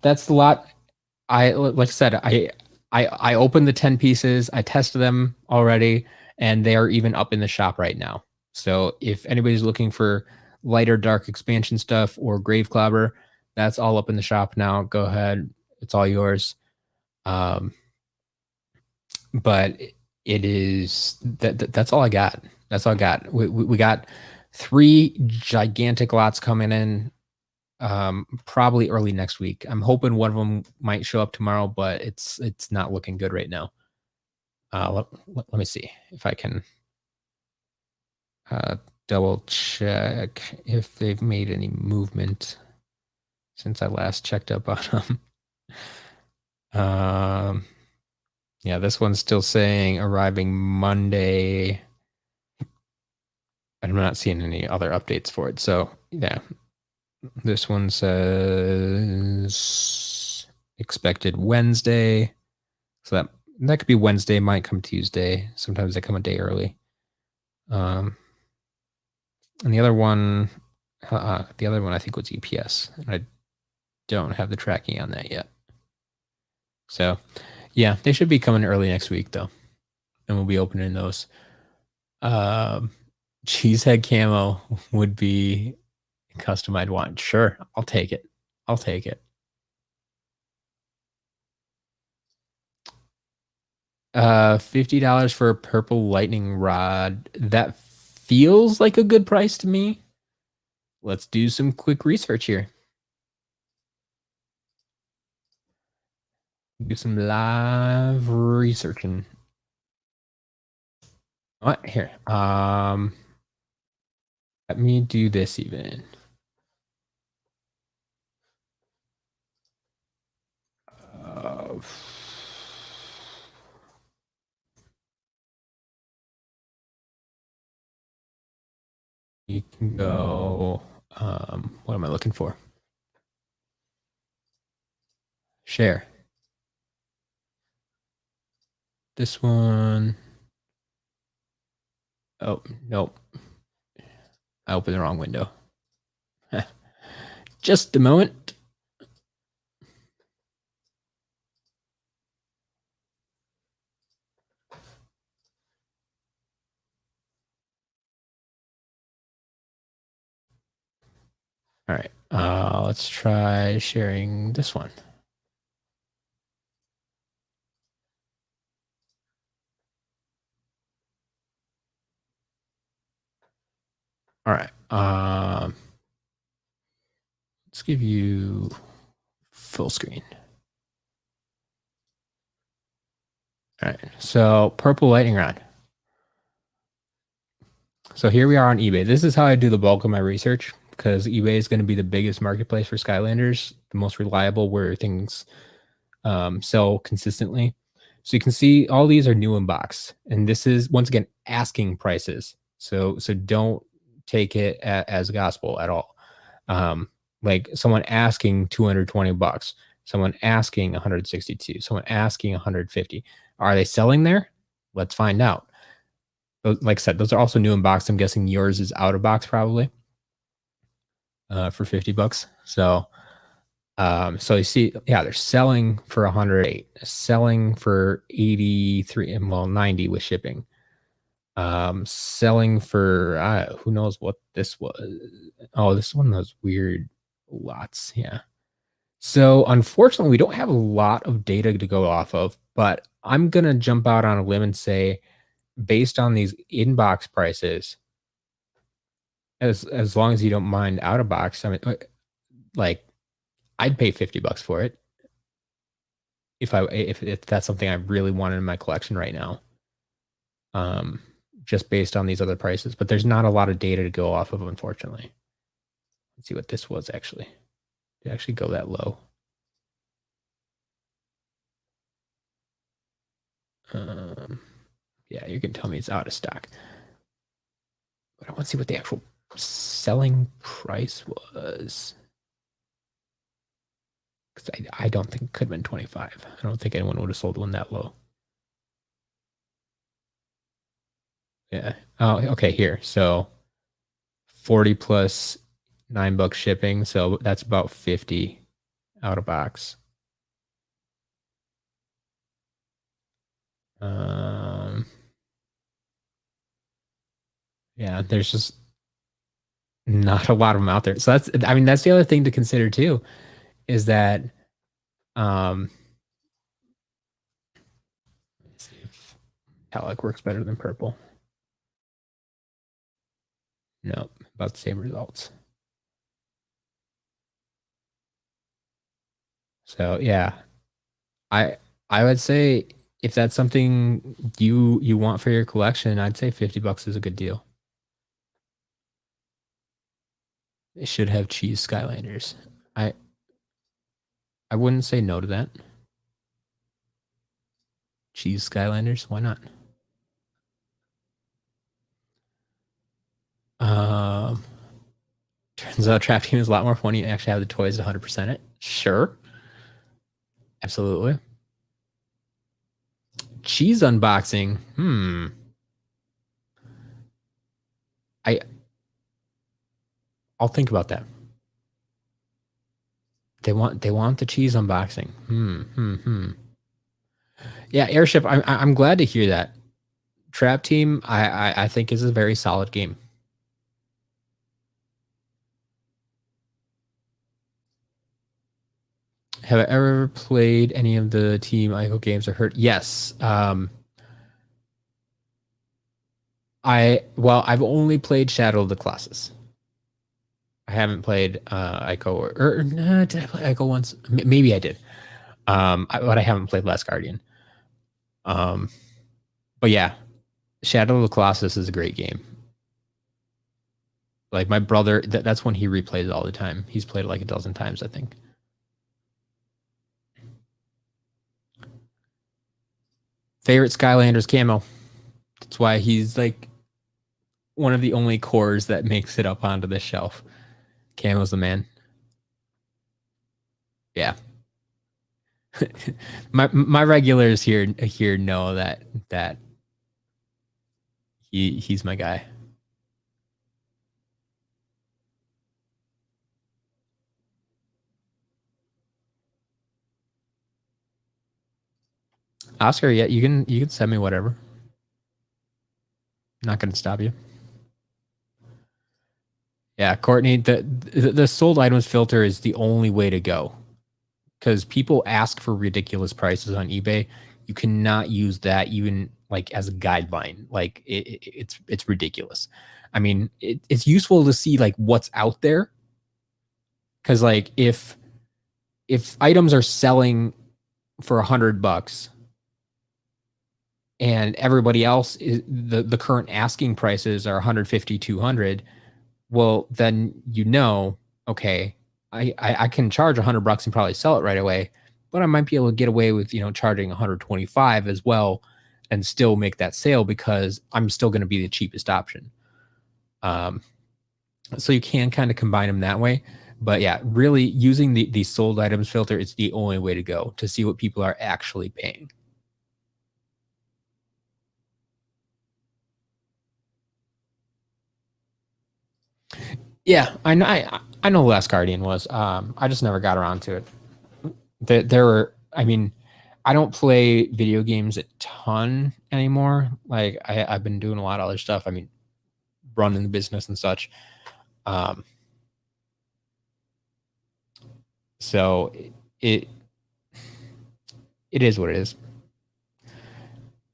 that's the lot. Like I said, I opened the 10 pieces. I tested them already, and they are even up in the shop right now. So if anybody's looking for lighter dark expansion stuff or Grave Clobber, that's all up in the shop now. Go ahead, it's all yours. But it is that's all I got. That's all I got. We got 3 gigantic lots coming in, probably early next week. I'm hoping one of them might show up tomorrow, but it's not looking good right now. Let me see if I can double check if they've made any movement since I last checked up on them. Yeah, this one's still saying arriving Monday. I'm not seeing any other updates for it. So yeah, this one says expected Wednesday. So that could be Wednesday, might come Tuesday. Sometimes they come a day early. And the other one I think was EPS. And I don't have the tracking on that yet. So yeah, they should be coming early next week though. And we'll be opening those. Cheesehead camo would be custom I'd want. Sure, I'll take it. I'll take it. $50 for a purple lightning rod. That feels like a good price to me. Let's do some quick research here. Do some live researching. What here? Let me do this even. You can go, what am I looking for? Share. This one. Oh, nope. I opened the wrong window. Just a moment. All right, let's try sharing this one. All right, let's give you full screen. All right, so purple lightning rod. So here we are on eBay. This is how I do the bulk of my research because eBay is going to be the biggest marketplace for Skylanders, the most reliable where things sell consistently. So you can see all these are new unboxed, and this is once again asking prices. So don't take it as gospel at all. Like someone asking $220, someone asking 162, someone asking 150. Are they selling there? Let's find out. Like I said, those are also new in box. I'm guessing yours is out of box probably for $50. So you see, yeah, they're selling for 108, selling for 83, and well, 90 with shipping. Selling for who knows what this was. Oh, this is one of those weird lots. Yeah. So unfortunately, we don't have a lot of data to go off of, but I'm gonna jump out on a limb and say, based on these inbox prices, as long as you don't mind out of box, I mean, like I'd pay $50 for it if that's something I really wanted in my collection right now. Just based on these other prices, but there's not a lot of data to go off of, unfortunately. Let's see what this was actually. Did it actually go that low? Yeah, you can tell me it's out of stock. But I want to see what the actual selling price was. Because I don't think it could have been 25. I don't think anyone would have sold one that low. Yeah. Oh, okay. Here. So 40 plus $9 shipping. So that's about 50 out of box. Yeah, there's just not a lot of them out there. So I mean, that's the other thing to consider too, is that, let's see if metallic works better than purple. No, about the same results. So yeah, I would say if that's something you want for your collection, I'd say $50 is a good deal. It should have cheese Skylanders. I wouldn't say no to that. Cheese Skylanders, why not? Turns out Trap Team is a lot more fun. You actually have the toys to 100% it. Sure. Absolutely. Cheese unboxing. I'll think about that. They want the cheese unboxing. Yeah, Airship. I'm glad to hear that. Trap Team, I think is a very solid game. Have I ever played any of the Team Ico games or heard? Yes. I've only played Shadow of the Colossus. I haven't played Ico or did I play Ico once? Maybe I did. But I haven't played Last Guardian. But yeah, Shadow of the Colossus is a great game. Like my brother, that's when he replays it all the time. He's played it like a dozen times, I think. Favorite Skylanders camo. That's why he's like one of the only cores that makes it up onto this shelf. Camo's the man. Yeah. my regulars here know that he's my guy. Oscar, yeah, you can send me whatever. Not going to stop you. Yeah, Courtney, the sold items filter is the only way to go, because people ask for ridiculous prices on eBay. You cannot use that even like as a guideline. Like it's ridiculous. I mean, it's useful to see like what's out there, because like if items are selling for $100 and everybody else is the current asking prices are 150, 200, well then okay, I can charge $100 and probably sell it right away, but I might be able to get away with charging 125 as well and still make that sale because I'm still going to be the cheapest option. So you can kind of combine them that way. But yeah, really using the sold items filter is the only way to go to see what people are actually paying. Yeah, I know who Last Guardian was. I just never got around to it. There were, I mean, I don't play video games a ton anymore. Like I've been doing a lot of other stuff. I mean, running the business and such. So it is what it is.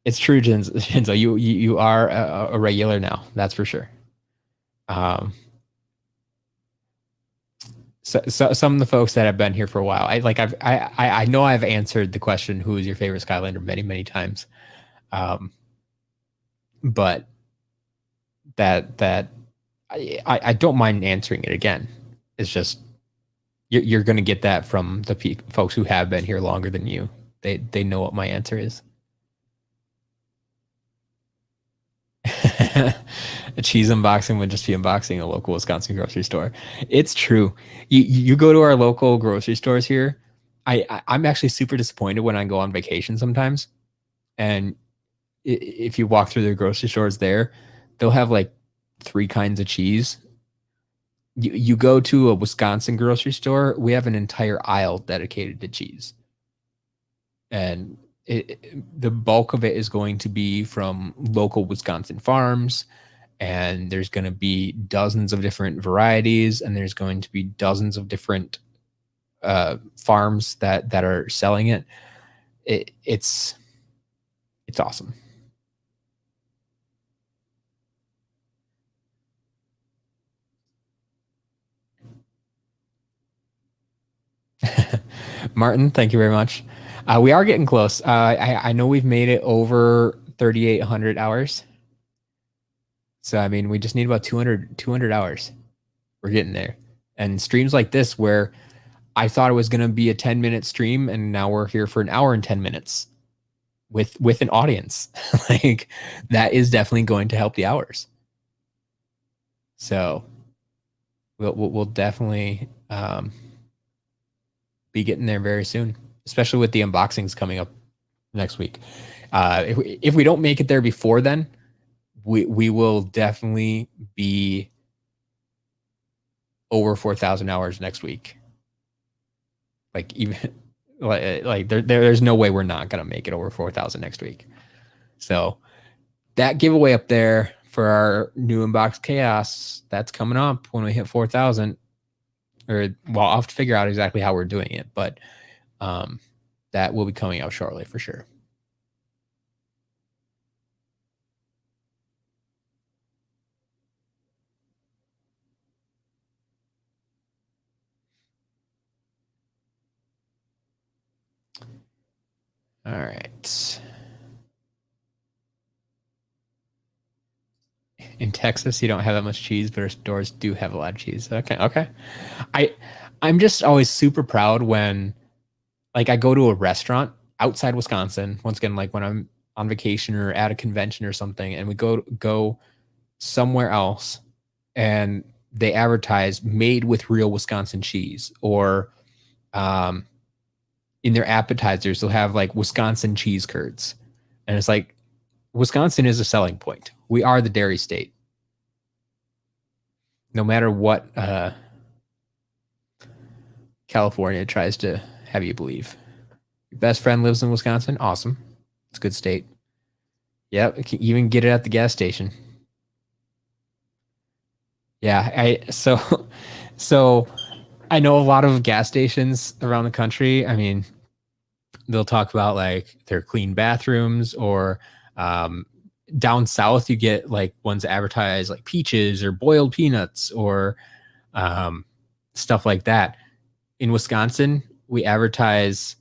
It's true, Jinzo. You are a regular now. That's for sure. So some of the folks that have been here for a while, I know I've answered the question, who is your favorite Skylander, many times. But that I don't mind answering it again. It's just you're going to get that from the folks who have been here longer than you. They know what my answer is. A cheese unboxing would just be unboxing a local Wisconsin grocery store. It's true. You go to our local grocery stores here, I'm actually super disappointed when I go on vacation sometimes, and if you walk through the grocery stores there, they'll have like 3 kinds of cheese. You go to a Wisconsin grocery store, we have an entire aisle dedicated to cheese, and the bulk of it is going to be from local Wisconsin farms, and there's going to be dozens of different varieties, and there's going to be dozens of different farms that are selling it. It's awesome. Martin, thank you very much. We are getting close. I know we've made it over 3,800 hours. So, I mean, we just need about 200 hours. We're getting there. And streams like this, where I thought it was going to be a 10-minute stream, and now we're here for an hour and 10 minutes with an audience. Like, that is definitely going to help the hours. So, we'll definitely be getting there very soon, especially with the unboxings coming up next week. If we don't make it there before then, we will definitely be over 4,000 hours next week. Like, even like there's no way we're not gonna make it over 4,000 next week. So that giveaway up there for our new unboxed chaos, that's coming up when we hit 4,000. Or, well, I'll have to figure out exactly how we're doing it, but that will be coming out shortly for sure. All right. In Texas, you don't have that much cheese, but our stores do have a lot of cheese. Okay. I'm just always super proud when, like, I go to a restaurant outside Wisconsin. Once again, like when I'm on vacation or at a convention or something, and we go somewhere else, and they advertise made with real Wisconsin cheese, or in their appetizers they'll have like Wisconsin cheese curds, and it's like, Wisconsin is a selling point. We are the dairy state. No matter what California tries to have you believe. Your best friend lives in Wisconsin. Awesome. It's a good state. Yep. You can even get it at the gas station. Yeah. So I know a lot of gas stations around the country. I mean, they'll talk about like their clean bathrooms, or down south you get like ones that advertise like peaches or boiled peanuts, or stuff like that. In Wisconsin, we advertise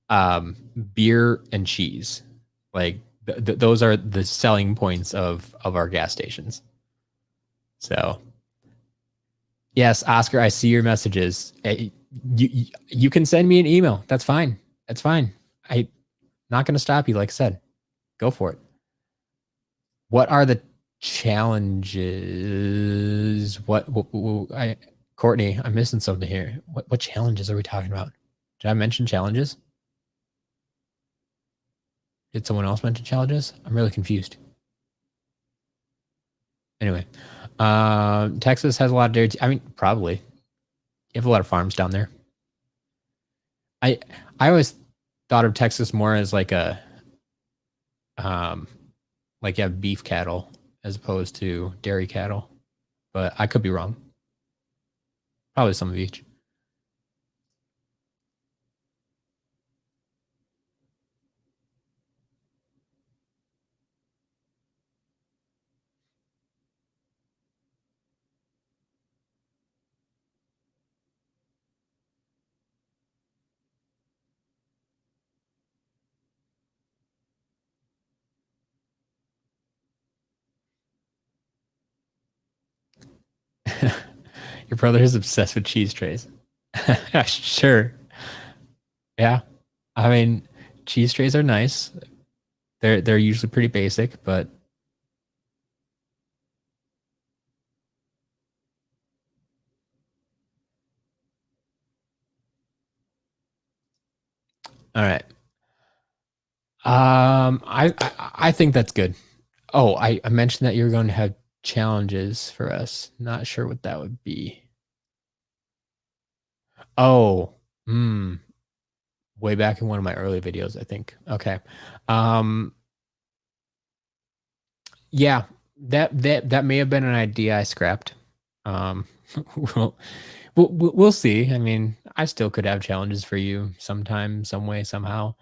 beer and cheese. Like those are the selling points of our gas stations. So yes, Oscar, I see your messages. You can send me an email. That's fine. That's fine. I'm not going to stop you. Like I said, go for it. What are the challenges? Courtney, I'm missing something here. What challenges are we talking about? Did I mention challenges? Did someone else mention challenges? I'm really confused. Anyway, Texas has a lot of dairy. I mean, probably. You have a lot of farms down there. I always thought of Texas more as like a like you have beef cattle as opposed to dairy cattle, but I could be wrong. Probably some of each. Your brother is obsessed with cheese trays. Sure. Yeah. I mean, cheese trays are nice. They're usually pretty basic, but All right. I think that's good. Oh, I mentioned that you're going to have challenges for us. Not sure what that would be. Oh, way back in one of my early videos, I think. Okay. Yeah, that may have been an idea I scrapped. Um, we'll, we'll see. I mean, I still could have challenges for you sometime, some way, somehow.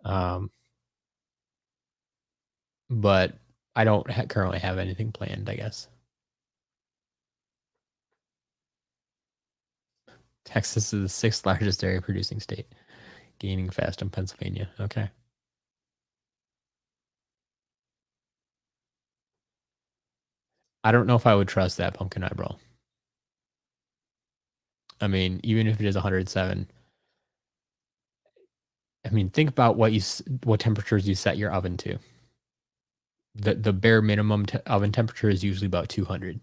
Um, but I don't currently have anything planned, I guess. Texas is the sixth largest dairy producing state, gaining fast in Pennsylvania. Okay. I don't know if I would trust that pumpkin eyebrow. I mean, even if it is 107, I mean, think about what temperatures you set your oven to. The bare minimum oven temperature is usually about 200.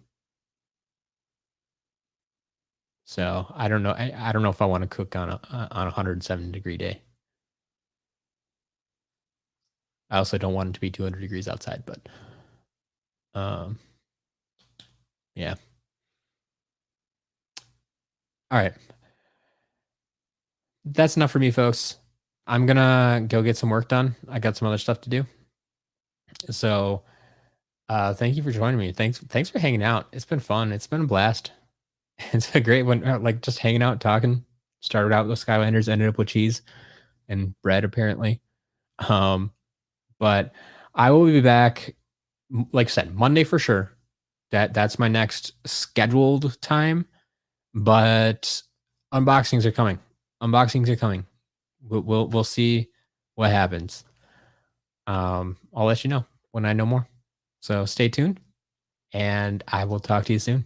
So I don't know. I don't know if I want to cook on a 107-degree day. I also don't want it to be 200 degrees outside, but yeah. All right. That's enough for me, folks. I'm gonna go get some work done. I got some other stuff to do. So thank you for joining me. Thanks for hanging out. It's been fun. It's been a blast. It's a great one. Like just hanging out, talking. Started out with Skylanders, ended up with cheese and bread, apparently. But I will be back, like I said, Monday for sure. That's my next scheduled time. But unboxings are coming. Unboxings are coming. We'll see what happens. I'll let you know when I know more. So stay tuned, and I will talk to you soon.